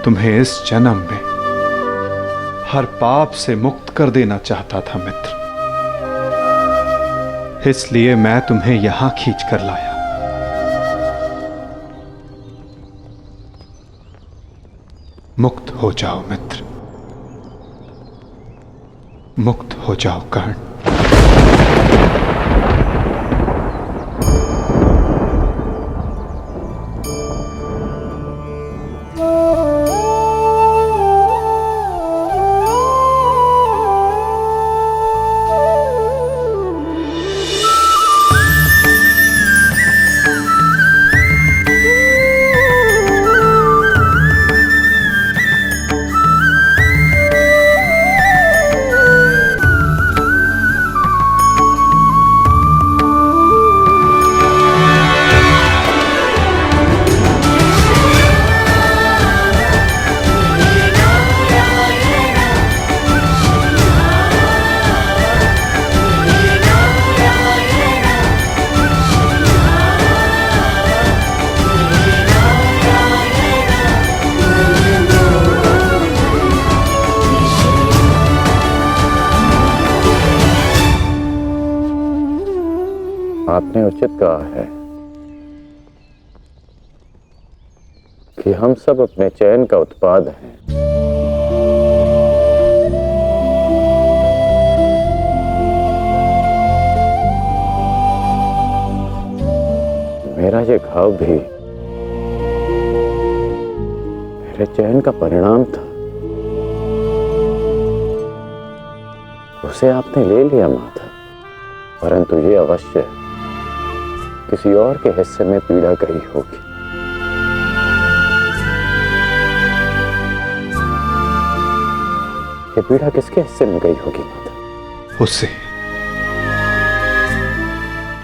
तुम्हें इस जन्म में हर पाप से मुक्त कर देना चाहता था मित्र। इसलिए मैं तुम्हें यहां खींच कर लाया। मुक्त हो जाओ मित्र, मुक्त हो जाओ कर्ण। आपने उचित कहा है कि हम सब अपने चयन का उत्पाद हैं। मेरा ये घाव भी मेरे चयन का परिणाम था। उसे आपने ले लिया माता, परंतु ये अवश्य किसी और के हिस्से में पीड़ा गई होगी। ये पीड़ा किसके हिस्से में गई होगी माता? उसे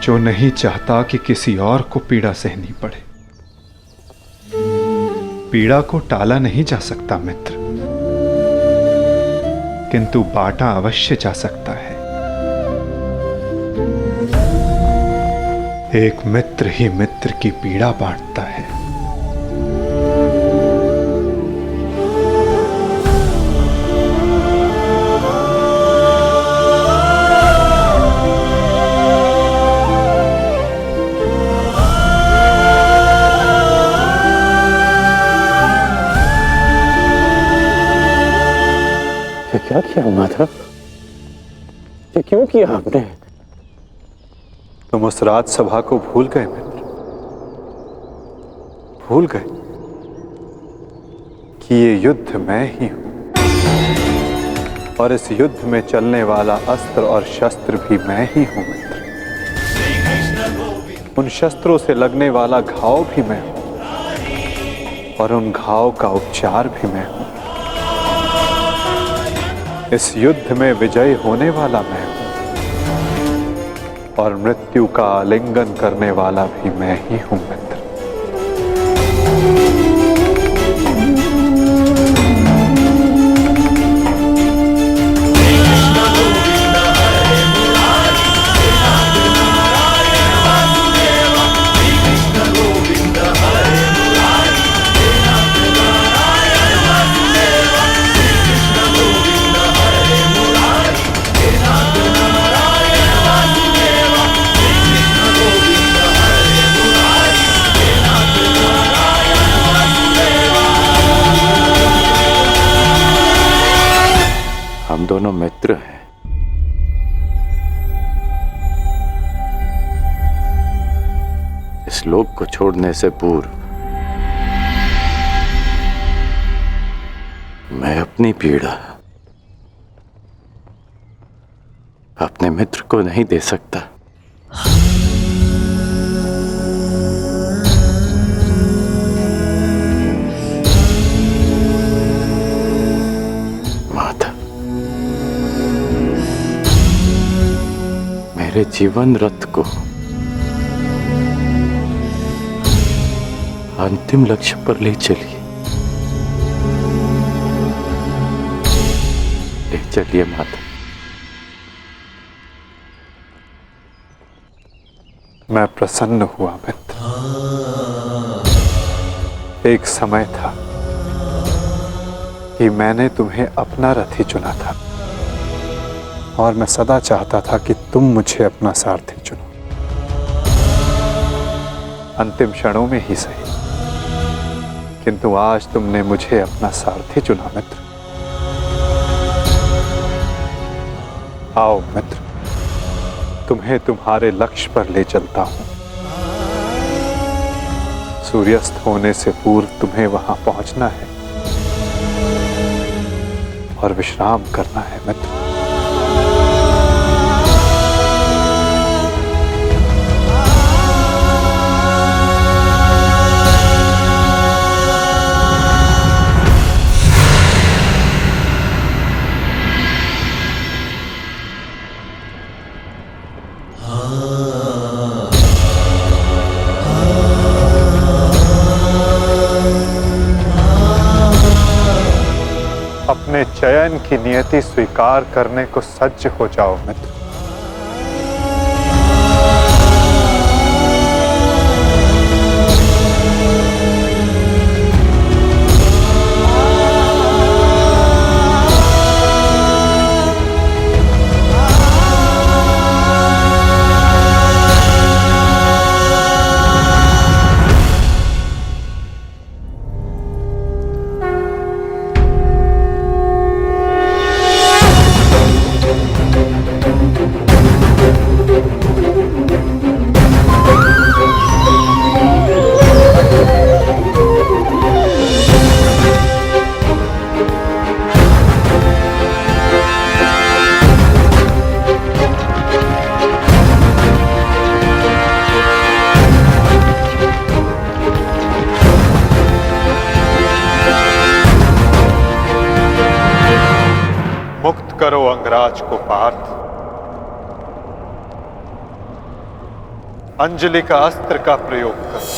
जो नहीं चाहता कि किसी और को पीड़ा सहनी पड़े। पीड़ा को टाला नहीं जा सकता मित्र, किंतु बांटा अवश्य जा सकता है। एक मित्र ही मित्र की पीड़ा बांटता है। ये क्या किया माधव? ये क्यों किया आपने? तुम उस राजसभा को भूल गए मित्र, भूल गए कि ये युद्ध मैं ही हूं, और इस युद्ध में चलने वाला अस्त्र और शस्त्र भी मैं ही हूं मित्र। उन शस्त्रों से लगने वाला घाव भी मैं हूं, और उन घाव का उपचार भी मैं हूं। इस युद्ध में विजयी होने वाला मैं हूं, और मृत्यु का आलिंगन करने वाला भी मैं ही हूं मित्र। हम दोनों मित्र हैं। इस लोक को छोड़ने से पूर्व मैं अपनी पीड़ा अपने मित्र को नहीं दे सकता। मेरे मेरे जीवन रथ को अंतिम लक्ष्य पर ले चलिए। ले चलिए माता। मैं प्रसन्न हुआ मित्र। एक समय था कि मैंने तुम्हें अपना रथी चुना था और मैं सदा चाहता था कि तुम मुझे अपना सारथी चुनो, अंतिम क्षणों में ही सही, किंतु आज तुमने मुझे अपना सारथी चुना मित्र। आओ मित्र, तुम्हें तुम्हारे लक्ष्य पर ले चलता हूं। सूर्यास्त होने से पूर्व तुम्हें वहां पहुंचना है और विश्राम करना है मित्र। अपने चयन की नियति स्वीकार करने को सज्ज हो जाओ मित्र। मुक्त करो अंगराज को पार्थ। अंजलि का अस्त्र का प्रयोग करो।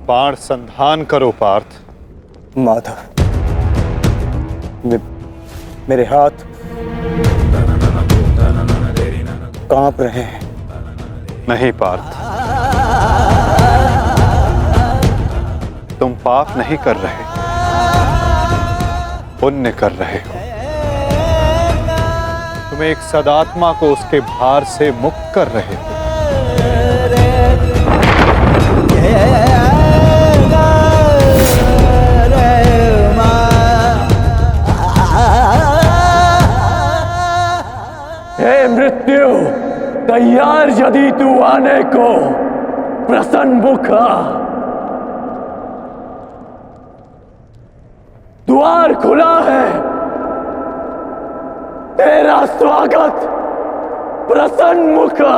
बाण संधान करो पार्थ। माधव, मेरे हाथ कांप रहे हैं। नहीं पार्थ, तुम पाप नहीं कर रहे, पुण्य कर रहे हो। तुम एक सदात्मा को उसके भार से मुक्त कर रहे हो। हे मृत्यु, तैयार यदि तू आने को, प्रसन्न मुखा। द्वार खुला है, तेरा स्वागत प्रसन्न मुखा।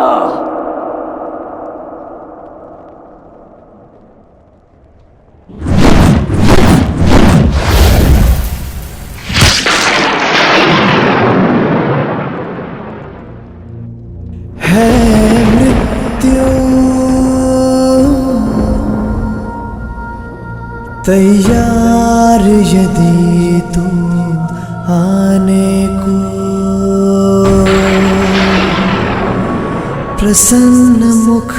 है मृत्यु तैयार यदि तू आने को, प्रसन्न मुख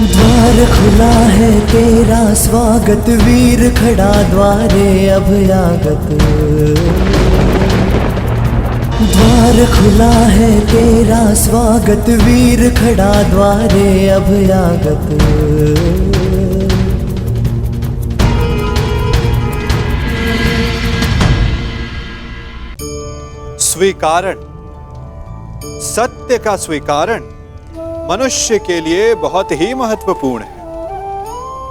द्वार खुला है, तेरा स्वागत वीर खड़ा द्वारे अभयागत। द्वार खुला है, तेरा स्वागत वीर खड़ा द्वारे अभयागत। स्वीकारण, सत्य का स्वीकारण मनुष्य के लिए बहुत ही महत्वपूर्ण है।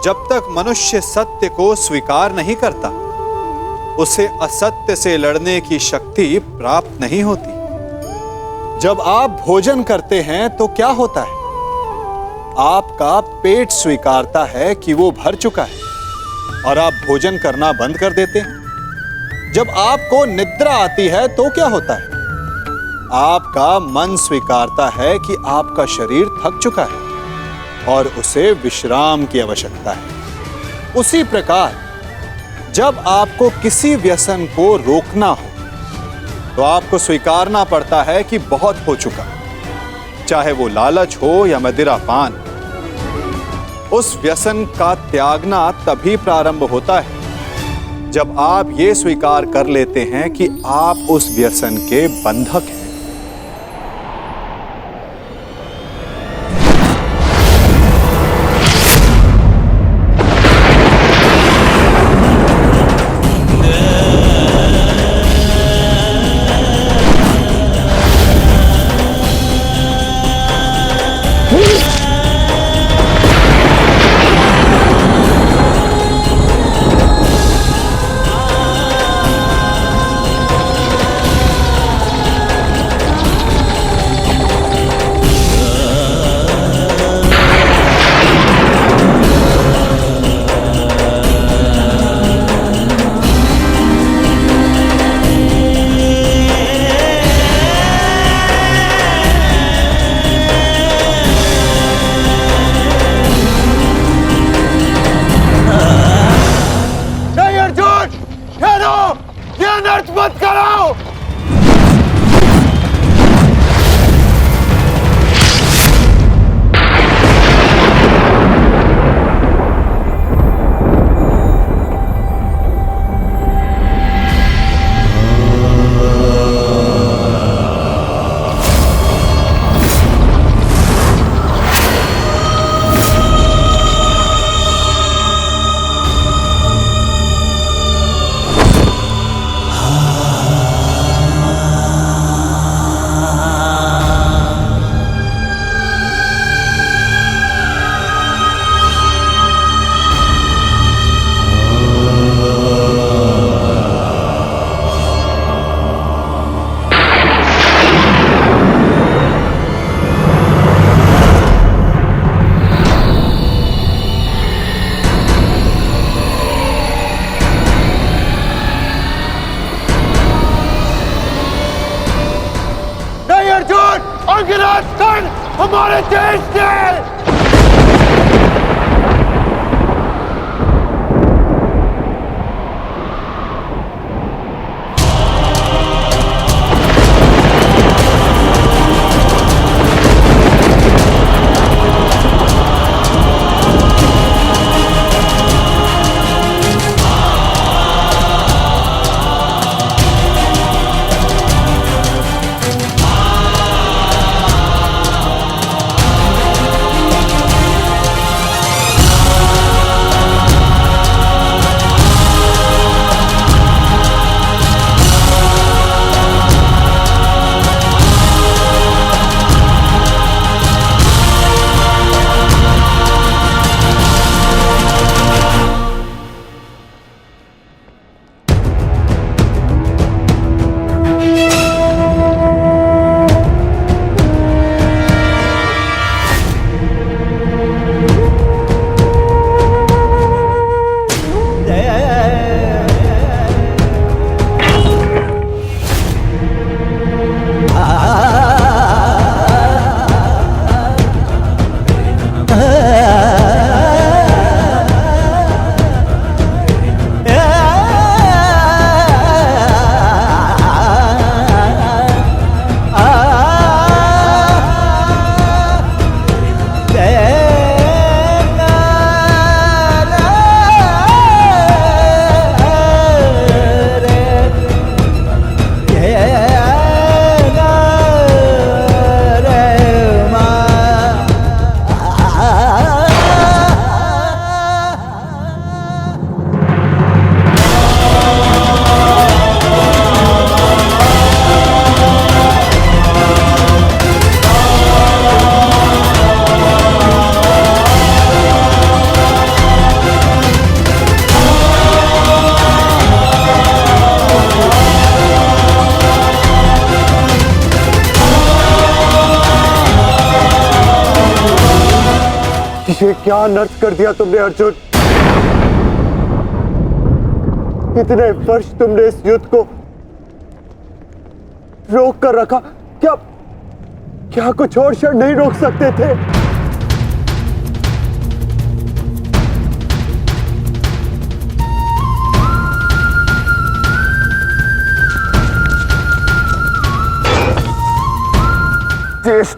जब तक मनुष्य सत्य को स्वीकार नहीं करता, उसे असत्य से लड़ने की शक्ति प्राप्त नहीं होती। जब आप भोजन करते हैं तो क्या होता है? आपका पेट स्वीकारता है कि वो भर चुका है और आप भोजन करना बंद कर देते हैं। जब आपको निद्रा आती है तो क्या होता है? आपका मन स्वीकारता है कि आपका शरीर थक चुका है और उसे विश्राम की आवश्यकता है। उसी प्रकार जब आपको किसी व्यसन को रोकना हो तो आपको स्वीकारना पड़ता है कि बहुत हो चुका, चाहे वो लालच हो या मदिरापान। उस व्यसन का त्यागना तभी प्रारंभ होता है जब आप ये स्वीकार कर लेते हैं कि आप उस व्यसन के बंधक हैं। हमारे देश के ये क्या अनर्थ कर दिया तुमने अर्जुन? इतने वर्ष तुमने इस युद्ध को रोक कर रखा, क्या कुछ और क्षण नहीं रोक सकते थे? ज्येष्ठ,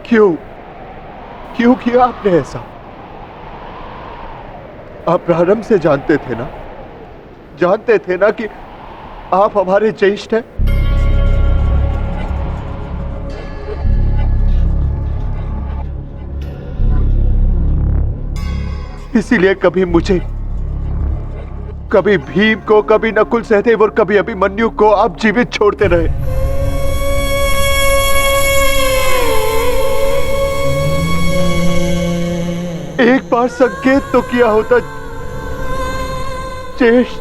क्यों किया आपने ऐसा? आप प्रारंभ से जानते थे ना कि आप हमारे ज्येष्ठ हैं। इसीलिए कभी मुझे, कभी भीम को, कभी नकुल सहदेव और कभी अभिमन्यु को आप जीवित छोड़ते रहे। एक बार संकेत तो किया होता ज्येष्ठ।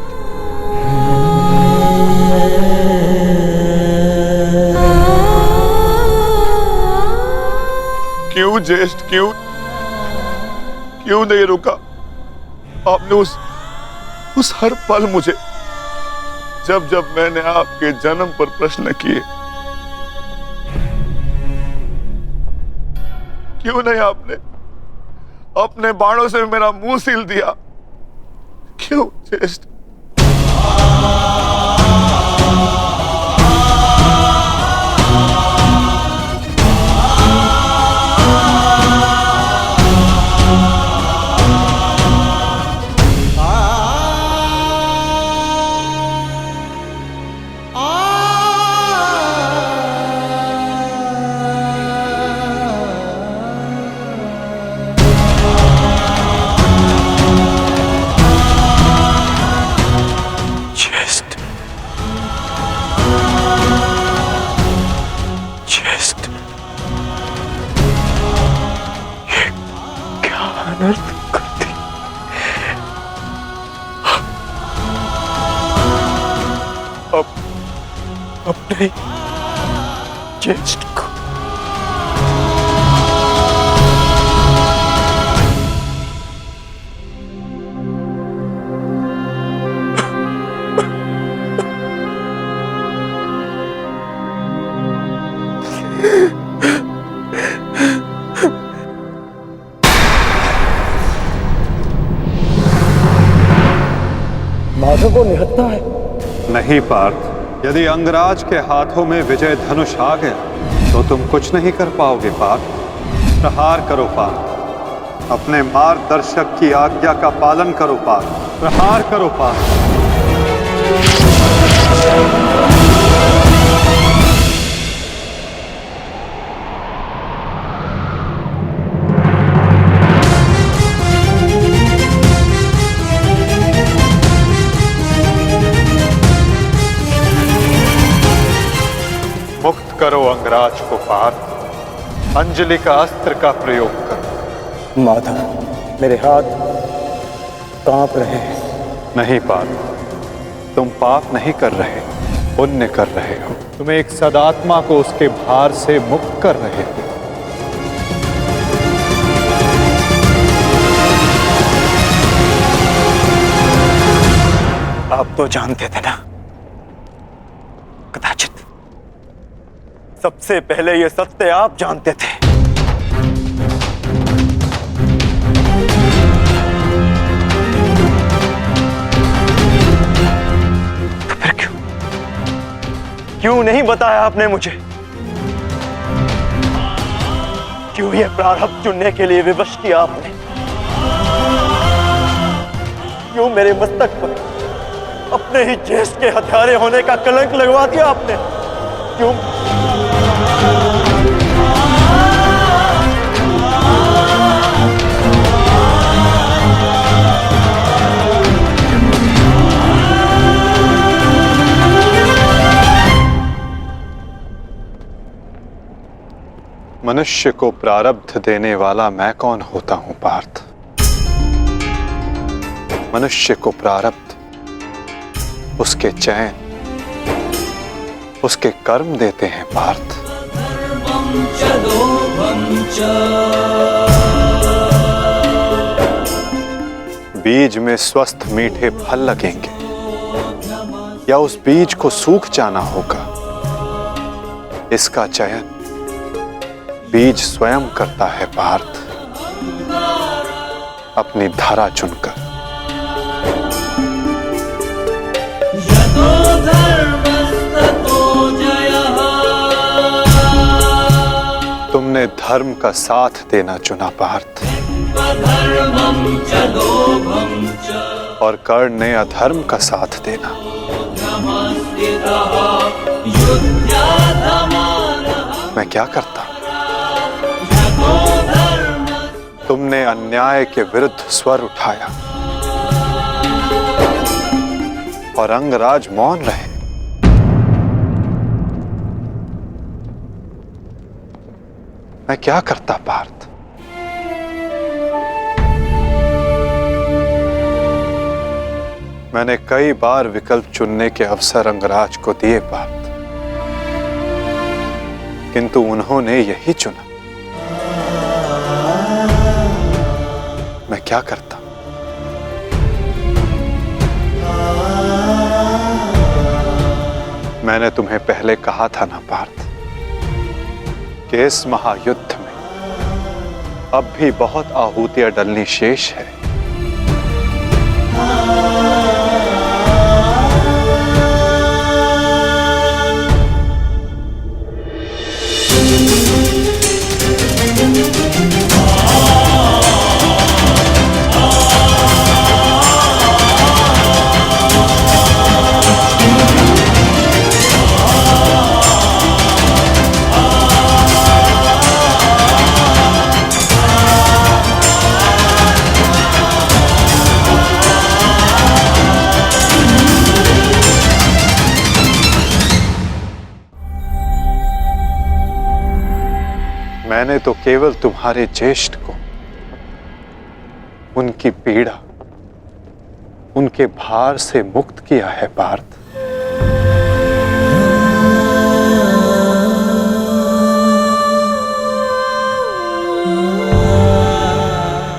क्यों ज्येष्ठ, क्यों नहीं रुका? आपने उस हर पल मुझे, जब मैंने आपके जन्म पर प्रश्न किए, क्यों नहीं आपने अपने बाणों से मेरा मुंह सील दिया? क्यों ज्येष्ठ? अपने ज्येष्ठ को माधव को निहत्था है। नहीं पार्थ, यदि अंगराज के हाथों में विजय धनुष आ गया तो तुम कुछ नहीं कर पाओगे पार्थ। प्रहार करो पार्थ, अपने मार्गदर्शक की आज्ञा का पालन करो पार्थ। प्रहार करो पार्थ। मुक्त करो अंगराज को पार्थ। अंजलि का अस्त्र का प्रयोग करो। माधव, मेरे हाथ कांप रहे हैं। नहीं पार्थ, तुम पाप नहीं कर रहे, पुण्य कर रहे हो। तुम एक सदात्मा को उसके भार से मुक्त कर रहे हो। आप तो जानते थे ना, कदाचित सबसे पहले ये सत्य आप जानते थे। तो फिर क्यों नहीं बताया आपने मुझे? क्यों ये प्रारब्ध चुनने के लिए विवश किया आपने? क्यों मेरे मस्तक पर अपने ही ज्येष्ठ के हत्यारे होने का कलंक लगवा दिया आपने? क्यों? मनुष्य को प्रारब्ध देने वाला मैं कौन होता हूं पार्थ? मनुष्य को प्रारब्ध उसके चैन, उसके कर्म देते हैं पार्थ। बीज में स्वस्थ मीठे फल लगेंगे या उस बीज को सूख जाना होगा, इसका चयन बीज स्वयं करता है पार्थ, अपनी धारा चुनकर। तुमने धर्म का साथ देना चुना पार्थ, और कर्ण ने अधर्म का साथ देना। मैं क्या करता? तुमने अन्याय के विरुद्ध स्वर उठाया और अंगराज मौन रहे। मैं क्या करता पार्थ? मैंने कई बार विकल्प चुनने के अवसर अंगराज को दिए पार्थ, किंतु उन्होंने यही चुना। मैं क्या करता? मैंने तुम्हें पहले कहा था ना पार्थ कि इस महायुद्ध में अब भी बहुत आहूतियां डलनी शेष है। मैंने तो केवल तुम्हारे ज्येष्ठ को, उनकी पीड़ा, उनके भार से मुक्त किया है पार्थ।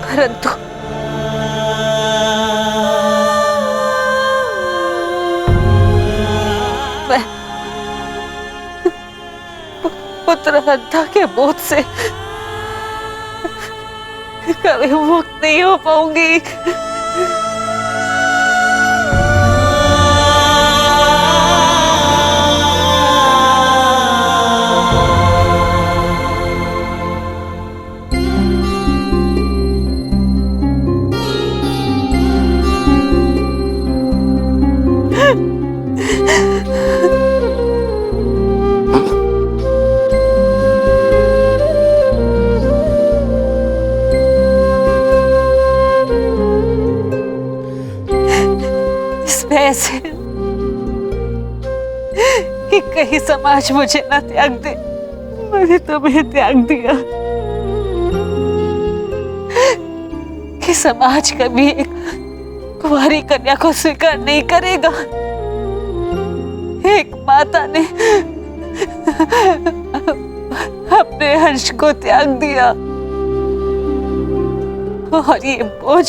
परंतु मैं पुत्र हत्या के बोझ से कभी मुक्त नहीं हो पाऊंगी। ऐसे कि कहीं समाज मुझे न त्याग दे, मैंने तुम्हें त्याग दिया। कि समाज कभी एक कुंवारी कन्या को स्वीकार नहीं करेगा। एक माता ने अपने अंश को त्याग दिया और ये बोझ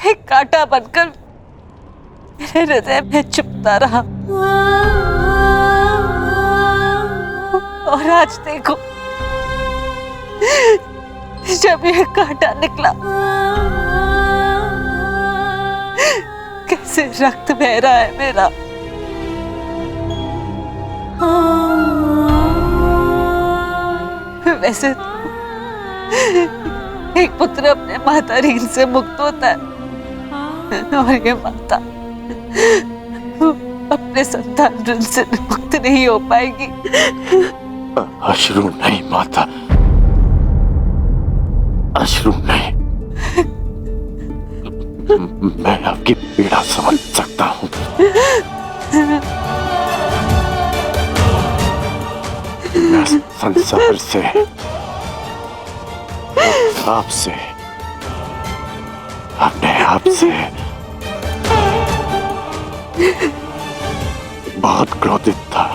एक कांटा बनकर मेरे हृदय में चुभता रहा। और आज देखो, जब ये कांटा निकला, कैसे रक्त बह रहा है मेरा। वैसे तो एक पुत्र अपने माता ऋण से मुक्त होता है और ये माता अपने संतान ऋण से मुक्त नहीं हो पाएगी। अश्रु नहीं माता, अश्रु नहीं। मैं आपकी पीड़ा समझ सकता हूँ। मैं संसार से, आपसे, अपने आप से बहुत क्रोधित था,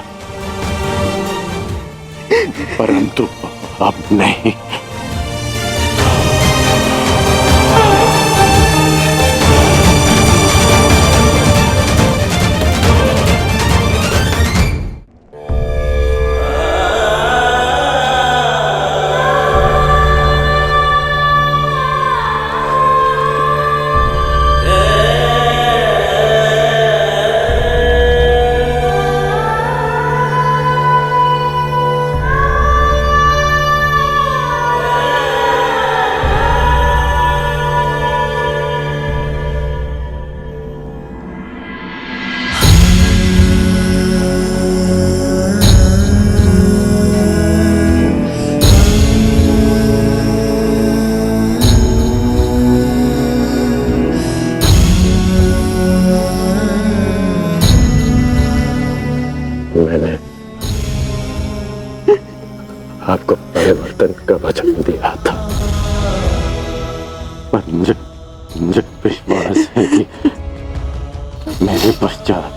परंतु अब नहीं। मैंने आपको परिवर्तन का वचन दिया था, पर मुझे विश्वास है कि मेरे पश्चात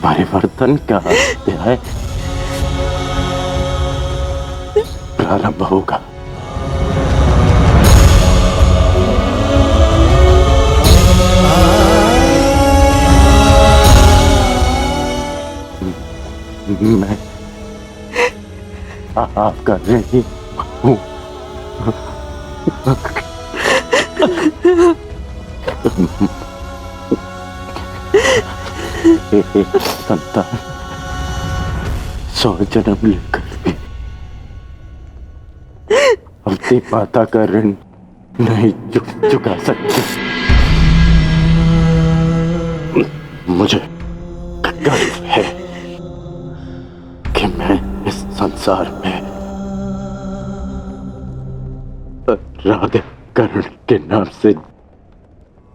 परिवर्तन का अध्याय प्रारंभ होगा। मैं आपका ऋणी हूँ। एक संतान 100 जन्म लेकर भी अपनी माता का ऋण नहीं चुका सकती। मुझे गर्व है कि मैं इस संसार में राधे कर्ण के नाम से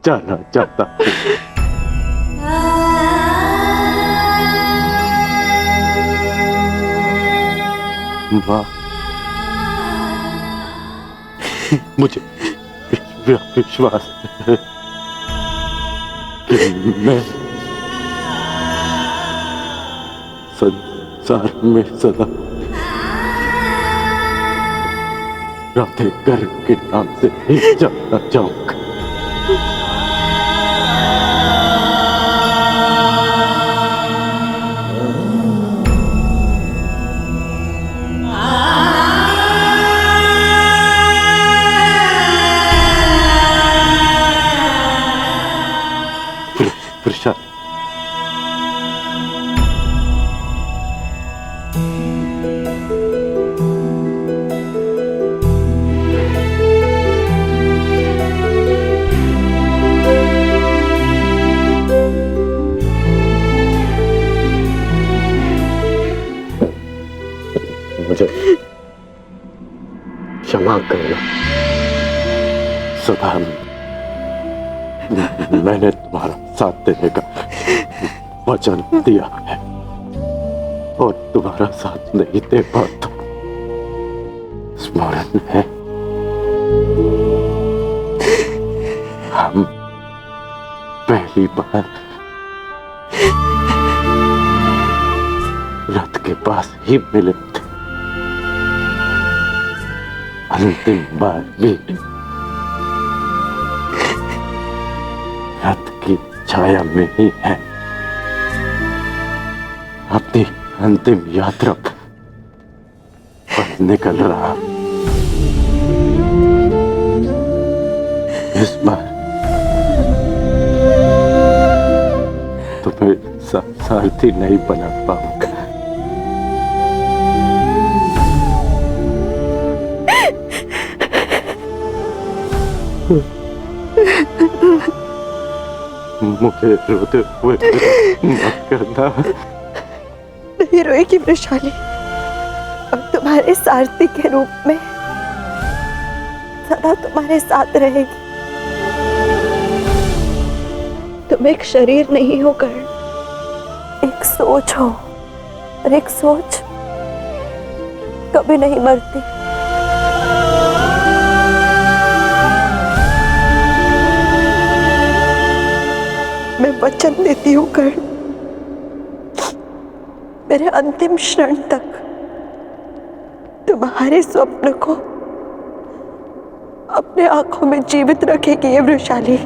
जाना चाहता हूँ। माँ, मुझे विश्वास है कि मैं संसार में सदा राधे कर्ण के नाम से ही जाना चाहूंगा। प्रसाद, मुझे क्षमा करना। सदा मैंने तुम्हारा साथ देने का वचन दिया है और तुम्हारा साथ नहीं दे पाता। स्मरण है हम पहली बार रथ के पास ही मिले थे, अंतिम बार भी रथ की छाया में ही है। अपनी अंतिम यात्रा पर निकल रहा। इस बार तुम्हें सारथी नहीं बना पाऊंगा। मुझे रोते हुए मत करना। नहीं रोएगी वृषाली, अब तुम्हारे सारथी के रूप में सदा तुम्हारे साथ रहेगी। तुम एक शरीर नहीं हो कर्ण, एक सोच हो, और एक सोच कभी नहीं मरती। मैं वचन देती हूँ कर्ण, मेरे अंतिम क्षण तक तुम्हारे स्वप्न को अपने आंखों में जीवित रखेगी ये वृषाली।